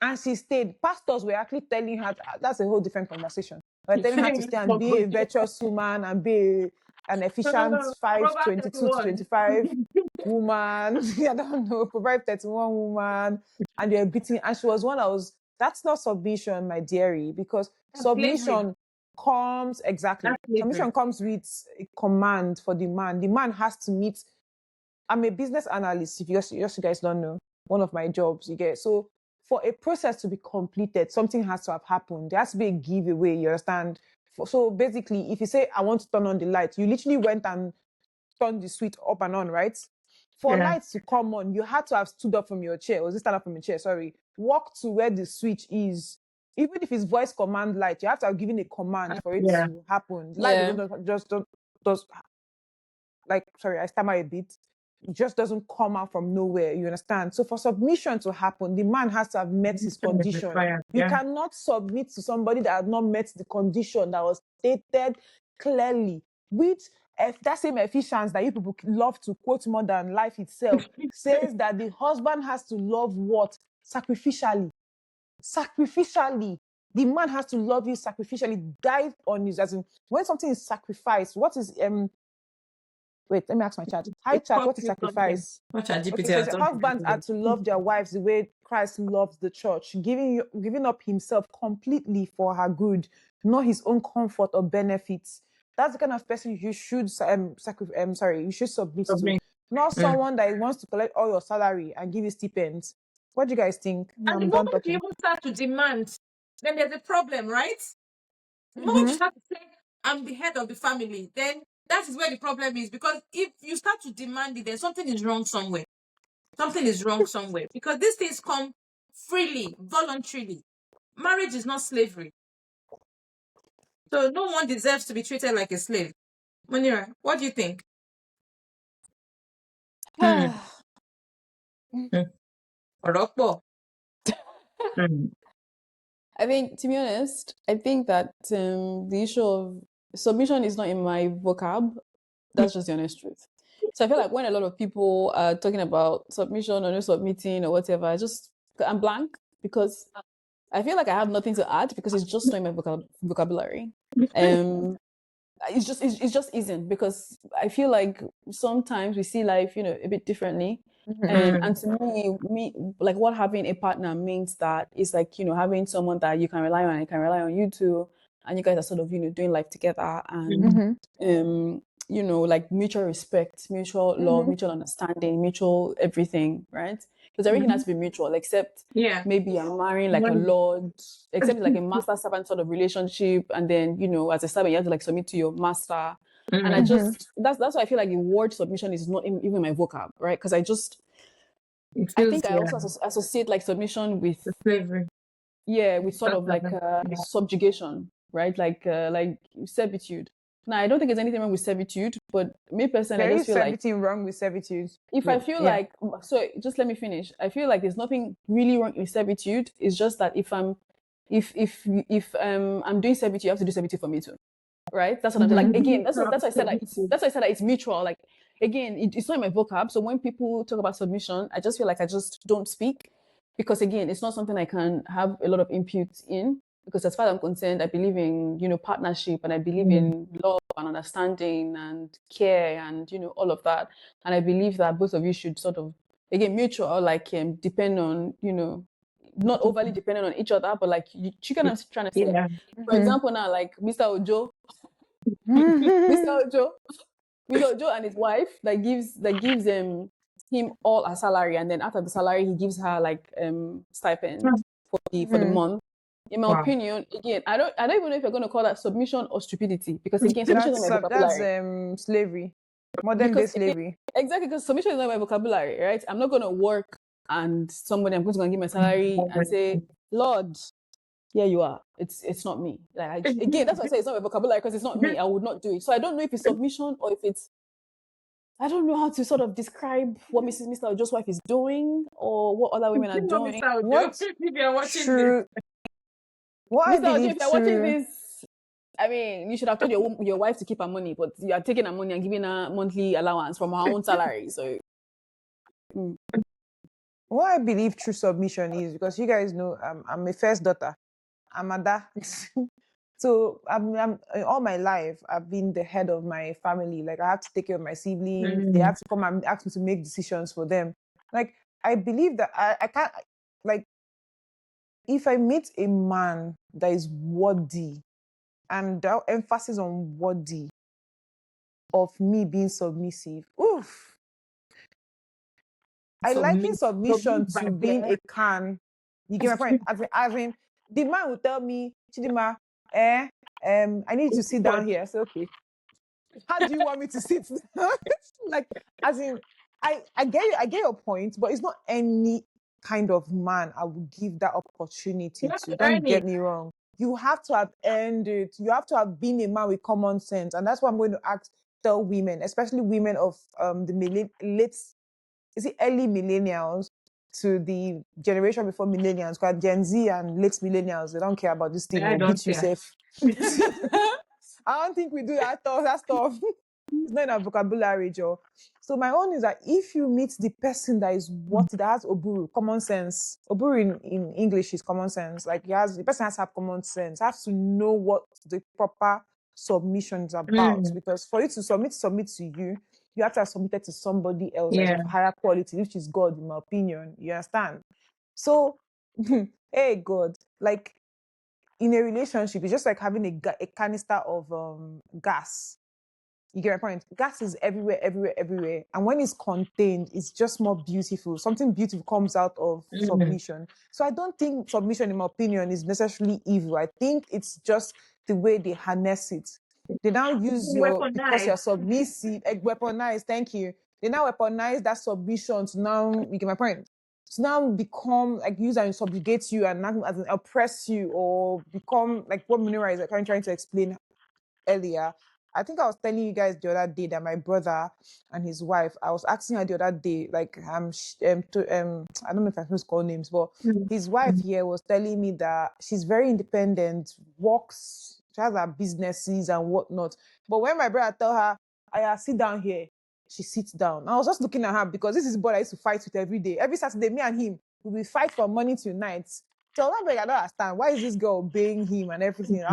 And she stayed. Pastors were actually telling her, that's a whole different conversation. We're telling her to stay and be a virtuous woman and be an efficient Proverbs 5:22 to 31. 25 woman. I don't know, Proverbs 31 woman. And they're beating. And she was one that was, that's not submission, my dearie, because That's slavery. submission comes, exactly. That's slavery. Submission comes with a command for the man. The man has to meet. I'm a business analyst, if you guys don't know, one of my jobs, you get. So for a process to be completed, something has to have happened. There has to be a giveaway, you understand? So basically, if you say, I want to turn on the light, you literally went and turned the switch up and on, right? For Yeah. lights to come on, you had to have stood up from your chair. Was it stand up from your chair? Sorry. Walk to where the switch is. Even if it's voice command light, you have to have given a command for it Yeah. to happen. Light Yeah. does like, sorry, I stammer a bit. It just doesn't come out from nowhere, you understand? So for submission to happen, the man has to have met his condition. You cannot submit to somebody that has not met the condition that was stated clearly. Which, if that same Ephesians that you people love to quote more than life itself, says that the husband has to love what? Sacrificially. Sacrificially. The man has to love you sacrificially, die on you. As in, when something is sacrificed, what is wait, let me ask my chat. Hi, chat. What is sacrifice? Okay, so the husbands are to love their wives the way Christ loves the church, giving up himself completely for her good, not his own comfort or benefits. That's the kind of person you should you should submit to. Not someone that wants to collect all your salary and give you stipends. What do you guys think? And I'm the done moment you talking. even start to demand, then there's a problem, right? The moment you start to say, I'm the head of the family, then that is where the problem is. Because if you start to demand it, then something is wrong somewhere. Something is wrong somewhere. Because these things come freely, voluntarily. Marriage is not slavery. So no one deserves to be treated like a slave. Muneerah, what do you think? Orokpo. I think, to be honest, I think that the issue of submission is not in my vocab. That's just the honest truth. So I feel like when a lot of people are talking about submission or no submitting or whatever, I'm blank because I feel like I have nothing to add because it's just not in my vocabulary. It just isn't, because I feel like sometimes we see life, a bit differently. And to me, like, what having a partner means that is like, having someone that you can rely on and can rely on you too, and you guys are sort of, doing life together, and like mutual respect, mutual love, mutual understanding, mutual everything, right? Because everything has to be mutual, except Yeah. maybe I'm marrying like a lord, except like a master servant sort of relationship, and then as a servant you have to like submit to your master. And I just that's why I feel like the word submission is not even my vocab, right? Because It I feels, think I also associate like submission with, the slavery. with sort That's of like yeah. subjugation, right? Like servitude. Now I don't think there's anything wrong with servitude, but me personally, I There just is feel like everything wrong with servitude. if I feel Yeah. like, so just let me finish. I feel like there's nothing really wrong with servitude. It's just that if I'm doing servitude, you have to do servitude for me too, right? That's what I'm like. Again, that's why I said that it's mutual. Like, again, it's not in my vocab. So when people talk about submission, I just feel like I just don't speak, because again, it's not something I can have a lot of input in. Because as far as I'm concerned, I believe in partnership, and I believe in love and understanding and care, and all of that. And I believe that both of you should sort of, again, mutual, like, depend on, not overly dependent on each other, but like, you get what I'm trying to say. Yeah. For example, now, like Mr. Ojo, Mr. Ojo, Mr. Ojo and his wife, that gives him all her salary, and then after the salary he gives her like stipend for the month. In my Wow. opinion, again, I don't even know if you're going to call that submission or stupidity, because again, submission is not my That's vocabulary. slavery, modern day Because again, slavery. exactly, because submission is not my vocabulary, right? I'm not going to work and I'm going to give my salary and say, Lord, here you are. It's not me. Like, again, that's why I say it's not my vocabulary, because it's not me. I would not do it. So I don't know if it's submission or if it's, I don't know how to sort of describe what Mr. Ojo's wife is doing, or what other women are You know, doing. Mr. Ojo, What if you're watching this. true? What I Mr. Ojo, believe if you're watching true. this, I mean, you should have told your wife to keep her money, but you are taking her money and giving her monthly allowance from her own salary. So What I believe true submission is, because you guys know I'm a first daughter. I'm a dad. So I'm all my life I've been the head of my family. Like, I have to take care of my siblings. They have to come and ask me to make decisions for them. Like, I believe that I can't, like, if I meet a man that is worthy, and that emphasis on worthy of me being submissive. Oof. I liken submission Submit back to being there. a can. You get my point? As in, the man will tell me, Chidinma, I need you to sit down here. I say, okay. How do you want me to sit down? Like, as in, I get your point, but it's not any kind of man I would give that opportunity You have to. to Don't earn get it. me wrong. You have to have earned it. You have to have been a man with common sense. And that's what I'm going to tell women, especially women of the late, is it early millennials to the generation before millennials, because Gen Z and late millennials, they don't care about this thing. I Or don't beat care. yourself. I don't think we do that stuff. It's not in our vocabulary, Joe. So my own is that if you meet the person that is what that has oburu, common sense. Oburu in English is common sense. Like, the person has to have common sense, has to know what the proper submission is about. Because for you to submit to you, you have to have submitted to somebody else that is Yeah. of higher quality, which is God, in my opinion. You understand? So, hey, God, like, in a relationship, it's just like having a canister of gas. You get my point? Gas is everywhere, everywhere, everywhere. And when it's contained, it's just more beautiful. Something beautiful comes out of submission. So I don't think submission, in my opinion, is necessarily evil. I think it's just the way they harness it. They now use because you're Weaponize. submissive, weaponize, thank you. They now weaponize that submission to now, you get my point? To now become like use and subjugate you and not as an oppress you, or become like what Muneerah is like, trying to explain earlier. I think I was telling you guys the other day that my brother and his wife, I was asking her the other day, like, I don't know if I'm supposed to call names, but his wife here was telling me that she's very independent, works, she has her businesses and whatnot. But when my brother tell her, I sit down here, she sits down. I was just looking at her, because this is what I used to fight with every day. Every Saturday, me and him, we will fight from morning till night. So I'm like, I don't understand. Why is this girl obeying him and everything?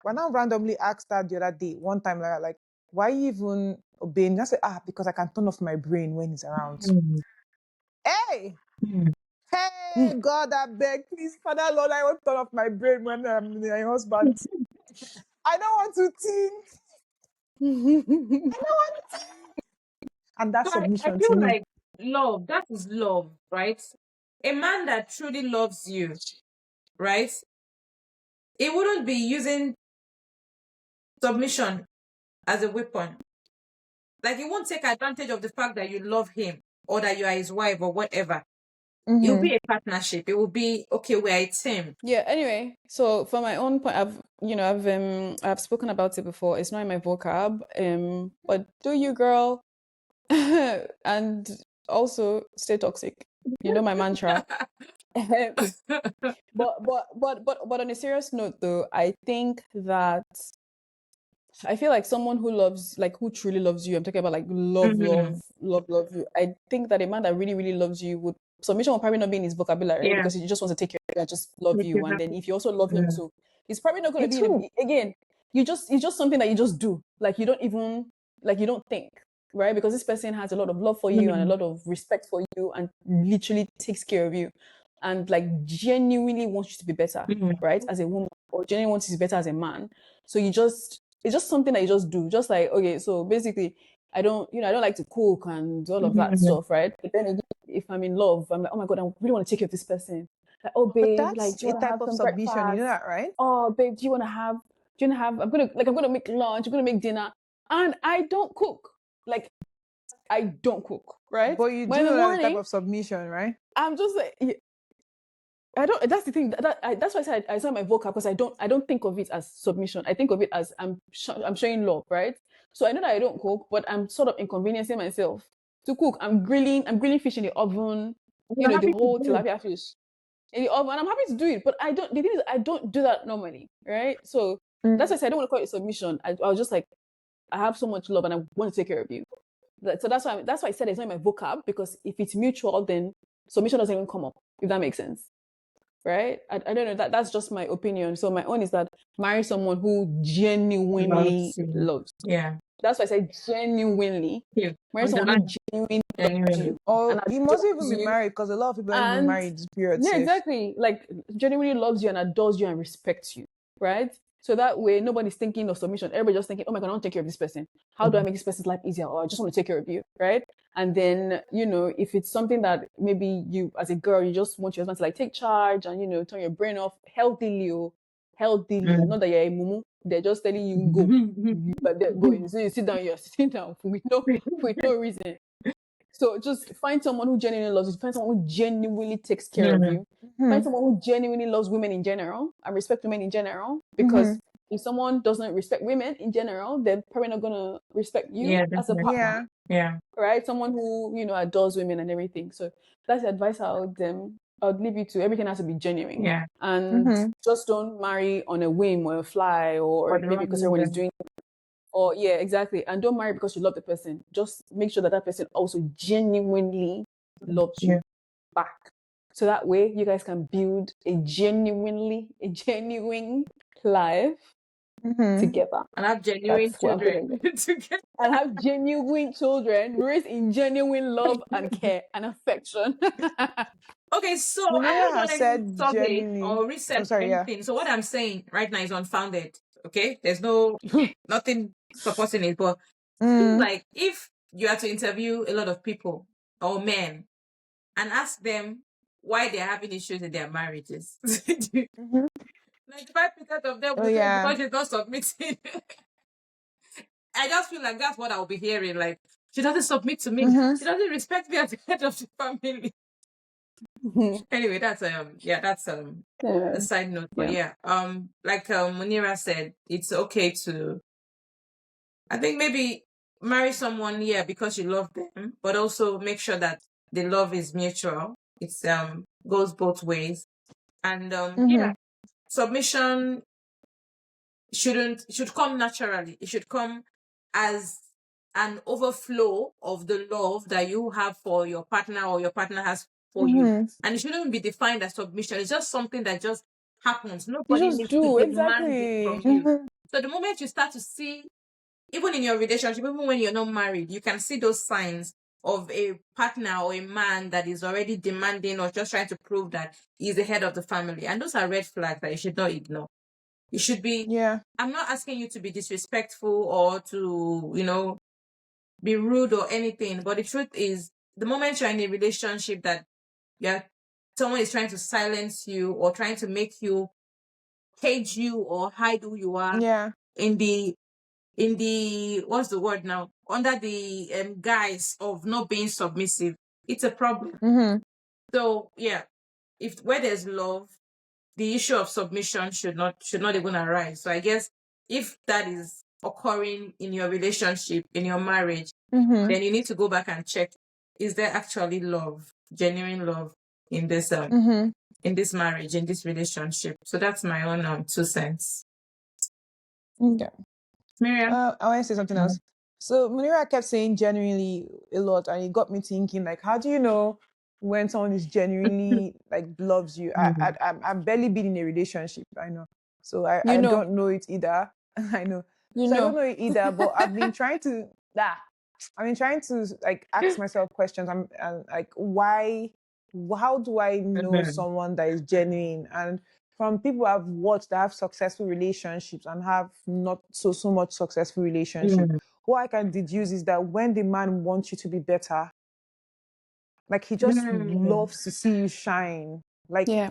when I randomly asked her the other day, one time, like, why you even obeying? I said, because I can turn off my brain when he's around. Hey! Hey, God, I beg, please, Father Lord, I want to turn off my brain when I'm my husband. I don't want to think. I don't want to think. And that's So I submission to feel me. like love, that is love, right? A man that truly loves you, right? He wouldn't be using submission as a weapon. Like, he won't take advantage of the fact that you love him or that you are his wife or whatever. It will be a partnership. It will be, okay, we are a team. Yeah, anyway, so for my own point, I've spoken about it before. It's not in my vocab. But do you, girl? And also stay toxic. You know my mantra. But on a serious note though, I think that I feel like someone who loves, like who truly loves you, I'm talking about like love you. I think that a man that really, really loves you would, submission will probably not be in his vocabulary Yeah. because he just wants to take care of you and just love Make you. you And then happy. if you also love him Yeah. too, it's probably not going to It's be who? again, it's just something that you just do. Like you don't even, like you don't think, right? Because this person has a lot of love for you and a lot of respect for you and literally takes care of you and like genuinely wants you to be better, right? As a woman, or genuinely wants you to be better as a man. So it's just something that you just do. Just like, okay, so basically, I don't like to cook and all of that stuff, right? But then again, if I'm in love, I'm like, oh my God, I really want to take care of this person. Like, oh But babe, like, that's do you a want to type have of some submission, you know breakfast? that, right? Oh babe, I'm gonna make lunch, I'm gonna make dinner. And I don't cook. Like, I don't cook, right? But you But do in the know that's a type morning, of submission, right? I'm just like, I don't. That's the thing. That's why I said I saw my vocab because I don't think of it as submission. I think of it as I'm showing love, right? So I know that I don't cook, but I'm sort of inconveniencing myself to cook. I'm grilling fish in the oven. You You're know, the happy to whole do it. tilapia fish in the oven. And I'm happy to do it, but I don't. The thing is, I don't do that normally, right? So that's why I said I don't want to call it submission. I was just like, I have so much love and I want to take care of you. So that's why I said it's not in my vocab, because if it's mutual, then submission doesn't even come up. If that makes sense, right? I don't know, that's just my opinion. So my own is that marry someone who genuinely Loves you. loves. Yeah. That's why I say genuinely. You. Marry someone who Underline. genuinely loves Genuinely. you Or and you must even adores be you, married because a lot of people aren't even and married this period yeah, safe. exactly, like genuinely loves you and adores you and respects you, right? So that way nobody's thinking of submission. Everybody's just thinking, oh my God, I want to take care of this person. How do I make this person's life easier? Or I just want to take care of you, right? And then, if it's something that maybe you as a girl, you just want your husband to like take charge and turn your brain off healthily, not that you're a mumu. They're just telling you go, but they're going. So you sit down, you're sitting down with no reason. So just find someone who genuinely loves you. Find someone who genuinely takes care of you. Find someone who genuinely loves women in general and respect women in general. Because if someone doesn't respect women in general, they're probably not gonna respect you Yeah, as a definitely. partner, Yeah. Yeah. right? Someone who adores women and everything. So that's the advice I would leave you to. Everything has to be genuine, Yeah. and just don't marry on a whim or a fly, For or the maybe wrong because everyone is reason. doing. Or yeah, exactly. And don't marry because you love the person. Just make sure that that person also genuinely loves you Yeah. back. So that way you guys can build a genuine life together. And have genuine That's what I'm children gonna do. together. And have genuine children raised in genuine love and care and affection. Okay, so I Muneerah haven't done has any said survey genuinely. or Oh, research or sorry, yeah. anything. So what I'm saying right now is unfounded. Okay, there's nothing supporting it. But it seems like if you are to interview a lot of people or men and ask them why they're having issues in their marriages, 95% of them Oh, will say yeah. because she's not submitting. I just feel like that's what I'll be hearing. Like, she doesn't submit to me. She doesn't respect me as the head of the family. Anyway, that's a Yeah. side note. But Yeah. yeah, like Muneerah said, it's okay to, I think, maybe marry someone, yeah, because you love them, but also make sure that the love is mutual. It's goes both ways. And yeah, submission should come naturally. It should come as an overflow of the love that you have for your partner or your partner has for you. And it shouldn't be defined as submission. It's just something that just happens. You Nobody just needs to do, demand it from exactly. you. So the moment you start to see, even in your relationship, even when you're not married, you can see those signs of a partner or a man that is already demanding or just trying to prove that he's the head of the family. And those are red flags that you should not ignore. You should be, Yeah. I'm not asking you to be disrespectful or to, be rude or anything. But the truth is, the moment you're in a relationship that someone is trying to silence you or trying to make you cage you or hide who you are Yeah. in the what's the word now, under the guise of not being submissive, it's a problem. Mm-hmm. So yeah, if where there's love, the issue of submission should not even arise. So I guess if that is occurring in your relationship, in your marriage, Mm-hmm. then you need to go back and check, is there actually love, genuine love in this Mm-hmm. in this marriage, in this relationship. So that's my own 2 cents. Okay. Miriam? I want to say something else. So Muneerah kept saying genuinely a lot, and it got me thinking, like, how do you know when someone is genuinely like loves you? I've barely been in a relationship. I know, so I don't know it either. I know, so I don't know it either. But I've been trying to like ask myself questions. I'm like, why? How do I know someone that is genuine? And from people I've watched that have successful relationships and have not so much successful relationship, what I can deduce is that when the man wants you to be better, like he just loves to see you shine. Like, Yeah.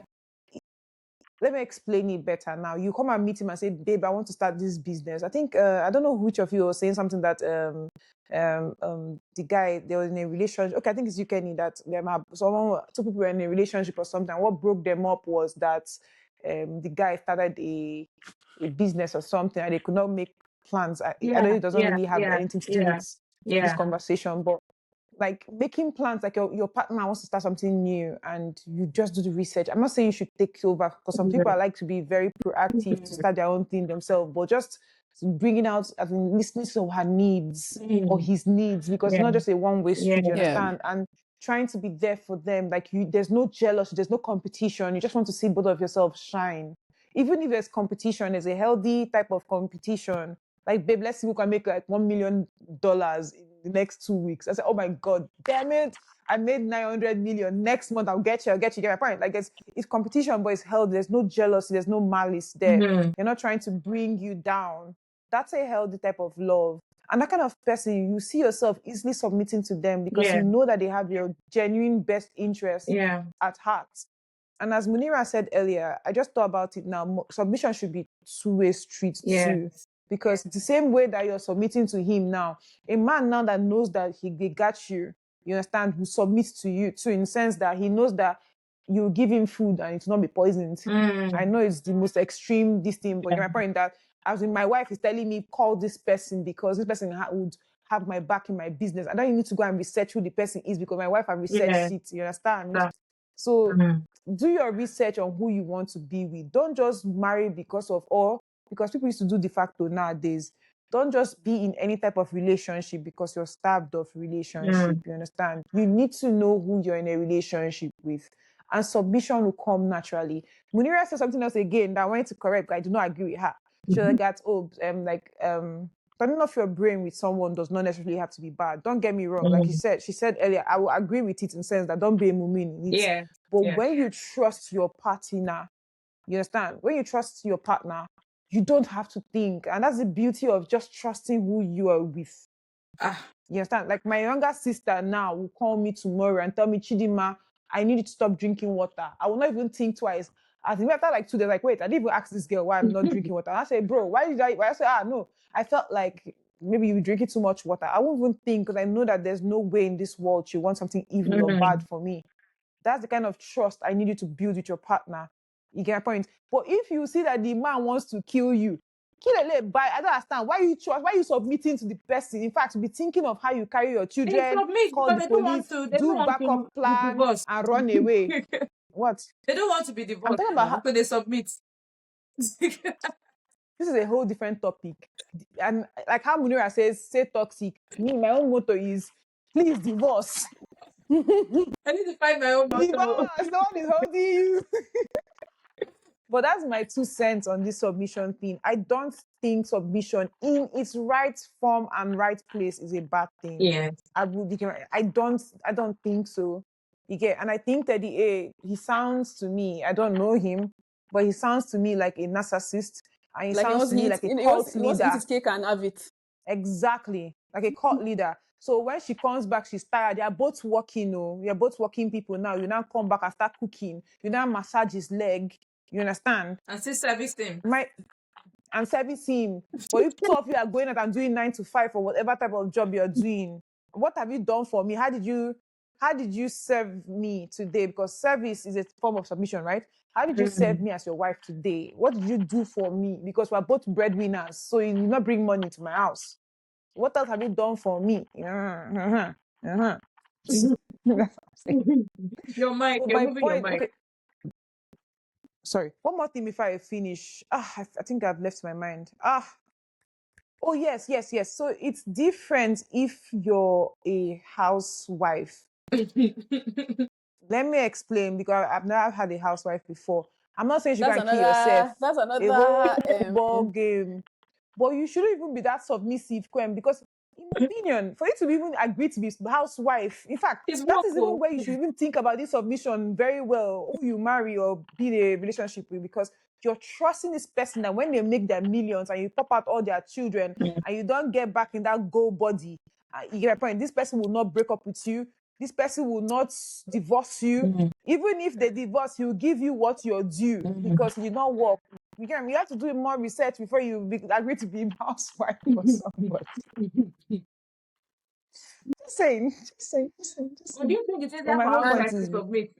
let me explain it better now. You come and meet him and say, babe, I want to start this business. I think I don't know which of you was saying something that the guy, they were in a relationship. Okay, I think it's you, Kenny, that two people were in a relationship or something. What broke them up was that the guy started a business or something and they could not make plans. I know it doesn't really have anything to do with this conversation, but like making plans, like your partner wants to start something new and you just do the research. I'm not saying you should take over, because some people like to be very proactive to start their own thing themselves, but just bringing out, I mean, listening to her needs or his needs, because it's not just a one-way street, you understand? And trying to be there for them. Like there's no jealousy, there's no competition. You just want to see both of yourselves shine. Even if there's competition, there's a healthy type of competition. Like, babe, let's see who can make like $1 million in the next 2 weeks. I said, oh my God, damn it. I made 900 million. Next month, I'll get you. Get my point. Like, it's competition, but it's healthy. There's no jealousy. There's no malice there. They're not trying to bring you down. That's a healthy type of love. And that kind of person, you see yourself easily submitting to them because you know that they have your genuine best interest at heart. And as Muneerah said earlier, I just thought about it now. Submission should be two-way street too. Because the same way that you're submitting to him now, a man now that knows that they got you, you understand, who submits to you too, in the sense that he knows that you give him food and it will not be poisoned. I know it's the most extreme this thing, but my point that as in my wife is telling me, call this person because this person would have my back in my business. I don't need to go and research who the person is because my wife has researched it, you understand? So do your research on who you want to be with. Don't just marry because people used to do de facto nowadays. Don't just be in any type of relationship because you're starved of relationship. You understand? You need to know who you're in a relationship with. And submission will come naturally. Muneerah said something else again that I wanted to correct, but I do not agree with her. She was like, turning off your brain with someone does not necessarily have to be bad. Don't get me wrong. Like she said earlier, I will agree with it in the sense that don't be a mumin in it. But when you trust your partner, you understand? When you trust your partner, you don't have to think. And that's the beauty of just trusting who you are with. You understand? Like my younger sister now will call me tomorrow and tell me, Chidinma, I need you to stop drinking water. I will not even think twice. As a matter like 2 days, like, wait, I didn't even ask this girl why I'm not drinking water. And I say, bro, why I say, no, I felt like maybe you were drinking too much water. I won't even think because I know that there's no way in this world you want something evil or bad for me. That's the kind of trust I need you to build with your partner. You get my point? But if you see that the man wants to kill you, I don't understand. Why you submitting to the person? In fact, be thinking of how you carry your children, call the police, do backup plan, and run away. What? They don't want to be divorced. I'm talking about so they submit. This is a whole different topic. And like how Muneerah says, say toxic. Me, my own motto is, please divorce. I need to find my own motto. Divorce. No one is holding you. But that's my 2 cents on this submission thing. I don't think submission in its right form and right place is a bad thing. Yeah. I don't think so. You get, and I think that he sounds to me, I don't know him, but he sounds to me like a narcissist, and he Like sounds to me like a cult he wants to eat leader. his cake and have it. Exactly, like a cult leader. So when she comes back, she's tired. They are both working. We are both working people now. You now come back and start cooking. You now massage his leg. You understand? And still service him. And service him. But if 2 of you are going out and doing 9 to 5 or whatever type of job you're doing, what have you done for me? How did you serve me today? Because service is a form of submission, right? How did you serve me as your wife today? What did you do for me? Because we're both breadwinners, so you did not bring money to my house. What else have you done for me? Your mic, So you're my moving your point, mic. okay. Sorry, one more thing before I finish. I think I've left my mind. Oh, yes. So it's different if you're a housewife. Let me explain, because I've never had a housewife before. I'm not saying you That's can kill another. yourself. That's A another. whole ball game. But you shouldn't even be that submissive, Quem, because in my opinion, for you to even agree to be housewife, in fact, It's that is even vocal. where you should even think about this submission very well, who you marry or be in a relationship with, because you're trusting this person that when they make their millions and you pop out all their children and you don't get back in that gold body, you get my point. This person will not break up with you. This person will not divorce you. Even if they divorce, he will give you what you're due because you don't work. You have to do more research before you agree to be a housewife for somebody. Just saying. What do you think it is But that my for whole point housewives is, to submit?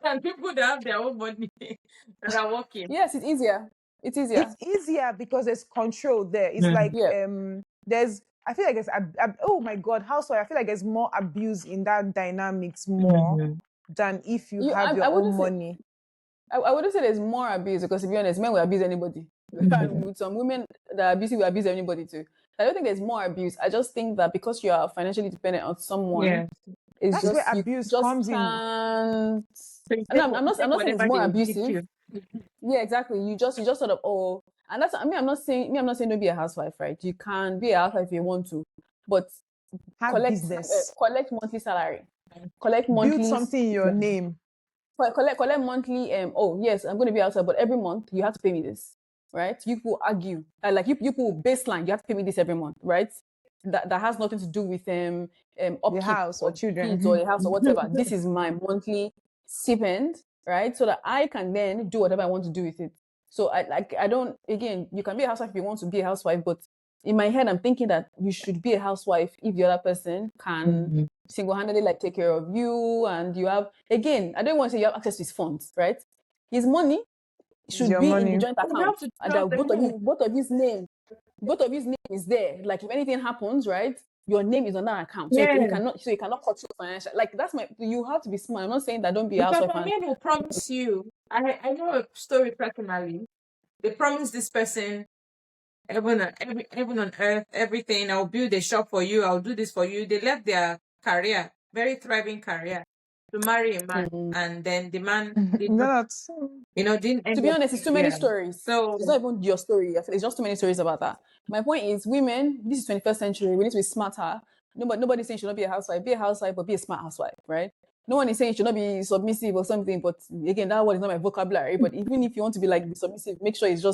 And people that have their own money that are working. Yes, it's easier. It's easier. it's easier because there's control there. It's like Yeah. I feel like it's oh my God, housewife. I feel like there's more abuse in that dynamics more than if you have your own money. I wouldn't say there's more abuse, because to be honest, men will abuse anybody. And with some women that are abusive will abuse anybody too. I don't think there's more abuse. I just think that because you are financially dependent on someone, it's That's just where you abuse just comes in. can't. So you And I'm not saying it's whatever more they will give abusive. you. Yeah, exactly. You just sort of and that's, I mean, I'm not saying don't be a housewife, right? You can be a housewife if you want to, but Have business. collect monthly salary, collect Build monthly something in your name. collect monthly. Oh yes, I'm going to be outside, but every month you have to pay me this, right? You people argue, like you people baseline, you have to pay me this every month, right? That has nothing to do with upkeep The house or children. kids or the house or whatever. This is my monthly stipend, right? So that I can then do whatever I want to do with it. So I don't, again, you can be a housewife if you want to be a housewife, but in my head, I'm thinking that you should be a housewife if the other person can single-handedly like take care of you, and you have, again, I don't want to say you have access to his funds, right? His money should be in the joint account, and that both of his name is there. Like if anything happens, right, your name is on that account, so you cannot cut you financial. Like that's you have to be smart. I'm not saying that don't be a Because housewife. some men will promise you. I know a story personally. They promise this person heaven on earth, everything. I'll build a shop for you. I'll do this for you. They left their career, very thriving career, to marry a man, and then the man did not, didn't end To be up. honest, it's too many stories. So it's not even your story. It's just too many stories about that. My point is, women, this is 21st century. We need to be smarter. Nobody's saying you should not be a housewife. Be a housewife, but be a smart housewife, right? No one is saying you should not be submissive or something. But again, that word is not my vocabulary. But even if you want to be like submissive, make sure it's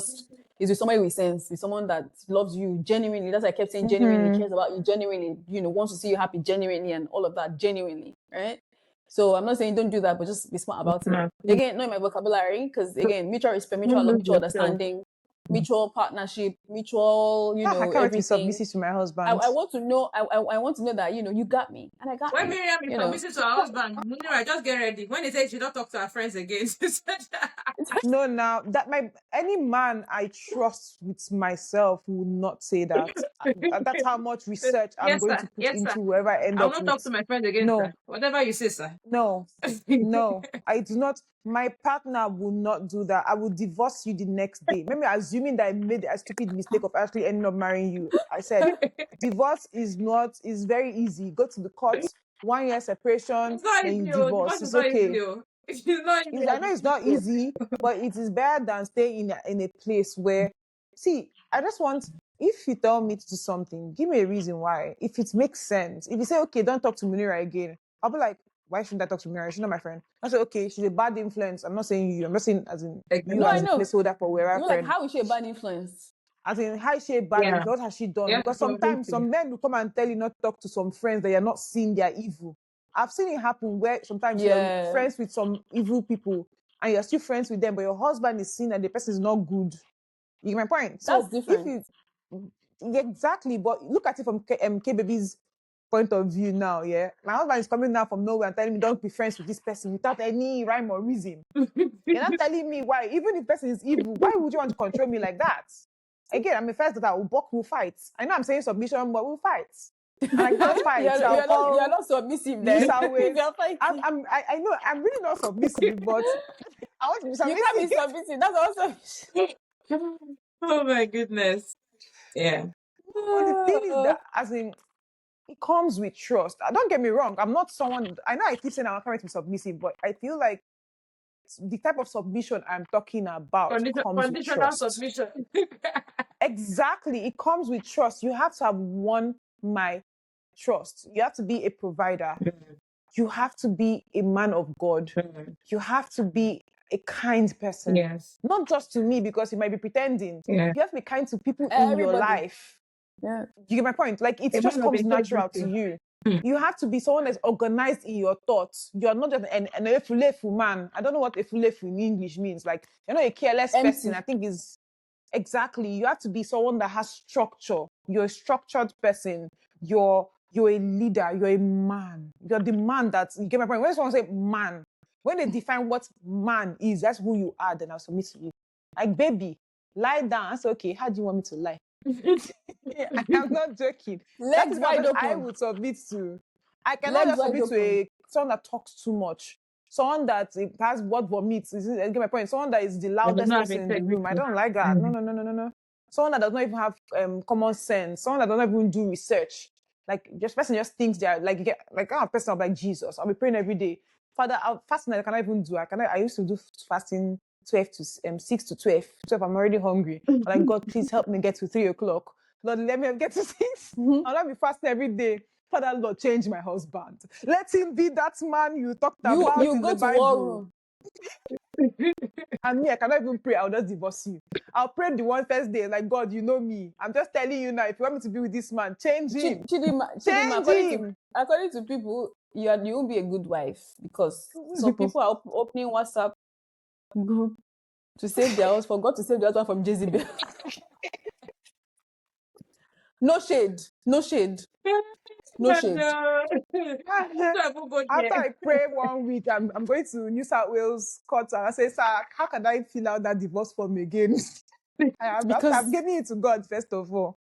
with somebody with sense, with someone that loves you genuinely. That's why I kept saying genuinely, cares about you genuinely, wants to see you happy genuinely, and all of that genuinely, right? So I'm not saying don't do that, but just be smart about it. Again, not in my vocabulary, because again, mutual respect, mutual love, mutual understanding, mutual partnership, mutual, I can't wait to be everything. submissive to my husband. I want to know. I want to know that you got me, and I got when you. Miriam is submissive to her husband, Muneerah, just get ready. When they say she should not talk to her friends again, she said No, now that any man I trust with myself will not say that. That's how much research I'm going to put into whoever I end I'll up not with. talk to my friends again, sir. Whatever you say, sir. No, I do not. My partner will not do that. I will divorce you the next day. Maybe assuming that I made a stupid mistake of actually ending up marrying you. I said, divorce is very easy. Go to the court, 1 year separation, then you divorce. It's okay. It's not easy I know it's not easy, but it is better than staying in a place where, see, I just want, if you tell me to do something, give me a reason why. If it makes sense. If you say, okay, don't talk to Muneerah again, I'll be like, why shouldn't I talk to Muneerah? She's not my friend. I say, okay, she's a bad influence. I'm not saying you. I'm not saying as in you No, I as a exactly. know. placeholder for where our You're like, friend. how is she a bad influence? As in, how is she a bad Yeah. influence? What has she done? Yeah, Because for sometimes everything. some men will come and tell you not to talk to some friends that you're not seeing their evil. I've seen it happen where sometimes you're Yeah. friends with some evil people and you're still friends with them, but your husband is seeing that the person is not good. You get my point? That's So if different. exactly, but look at it from K Baby's point of view now, yeah. My husband is coming now from nowhere and telling me don't be friends with this person without any rhyme or reason. You're not telling me why. Even if the person is evil, why would you want to control me like that? Again, I'm a first that will fight. I know I'm saying submission, but we'll fight. And I can't fight, so I'll You're call not submissive New then. South If Wales. you're fighting. I know I'm really not submissive, but I want to be You can't be submissive. submissive. That's also. Oh my goodness. Yeah. But the thing is that, as in, it comes with trust. Don't get me wrong. I'm not someone. I know I keep saying I'm trying to be submissive, but I feel like the type of submission I'm talking about comes with Conditional trust. submission. Exactly. It comes with trust. You have to have won my trust. You have to be a provider. You have to be a man of God. You have to be a kind person. Yes. Not just to me, because you might be pretending. Yeah. You have to be kind to people in your Everybody. life. Yeah. You get my point? Like, it A just man of comes natural to integrity. you. Hmm. You have to be someone that's organized in your thoughts. You're not just an efulefu man. I don't know what efulefu in English means. Like, you're not a careless Empty. person. I think is exactly. You have to be someone that has structure. You're a structured person. You're a leader. You're a man. You're the man that, you get my point? When someone say man, when they define what man is, that's who you are, then I'll submit to you. Like, baby, lie down. I say, okay, how do you want me to lie? I am not joking. That Legs is wide what I open. would submit to. I cannot Legs just wide submit to open. someone that talks too much. Someone that has word vomits. Get my point? Someone that is the I do loudest not have person in the room. I integrity. don't like that. No. Someone that does not even have common sense. Someone that does not even do research. Like, just person just thinks they're like, like, I'm a person of like Jesus. I'll be praying every day. Father, fasting I cannot even do. I used to do fasting 12 to 6 to 12. 12, I'm already hungry. I'm like, God, please help me get to 3 o'clock. Lord, let me get to 6. I'll not be fasting every day. Father, Lord, change my husband. Let him be that man you talked about You in go the to war Bible. room. And me, I cannot even pray. I'll just divorce you. I'll pray the one first day, like, God, you know me. I'm just telling you now, if you want me to be with this man, change him. Chidinma, Change him. according to people, you won't be a good wife because some people are opening WhatsApp group to save their house, forgot to save the husband from Jezebel. No shade. No shade. No shade. After I pray 1 week, I'm going to New South Wales court and I say, sir, how can I fill out that divorce form again? I've given it to God first of all.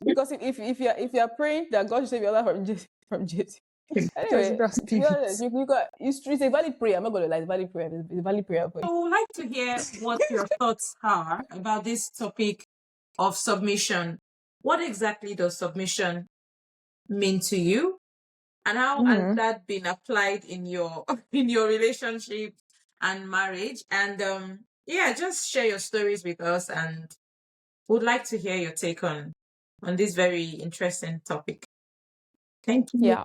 Because if you're praying that God should save your life from Jezebel. Anyway, Jezebel to be honest, spirit. it's a valid prayer. I'm not gonna lie, it's a valid prayer. It's a valid prayer. But I would like to hear what your thoughts are about this topic of submission. What exactly does submission mean to you? And how has that been applied in your in your relationship and marriage? And yeah, just share your stories with us and would like to hear your take on this very interesting topic. Thank you. yeah,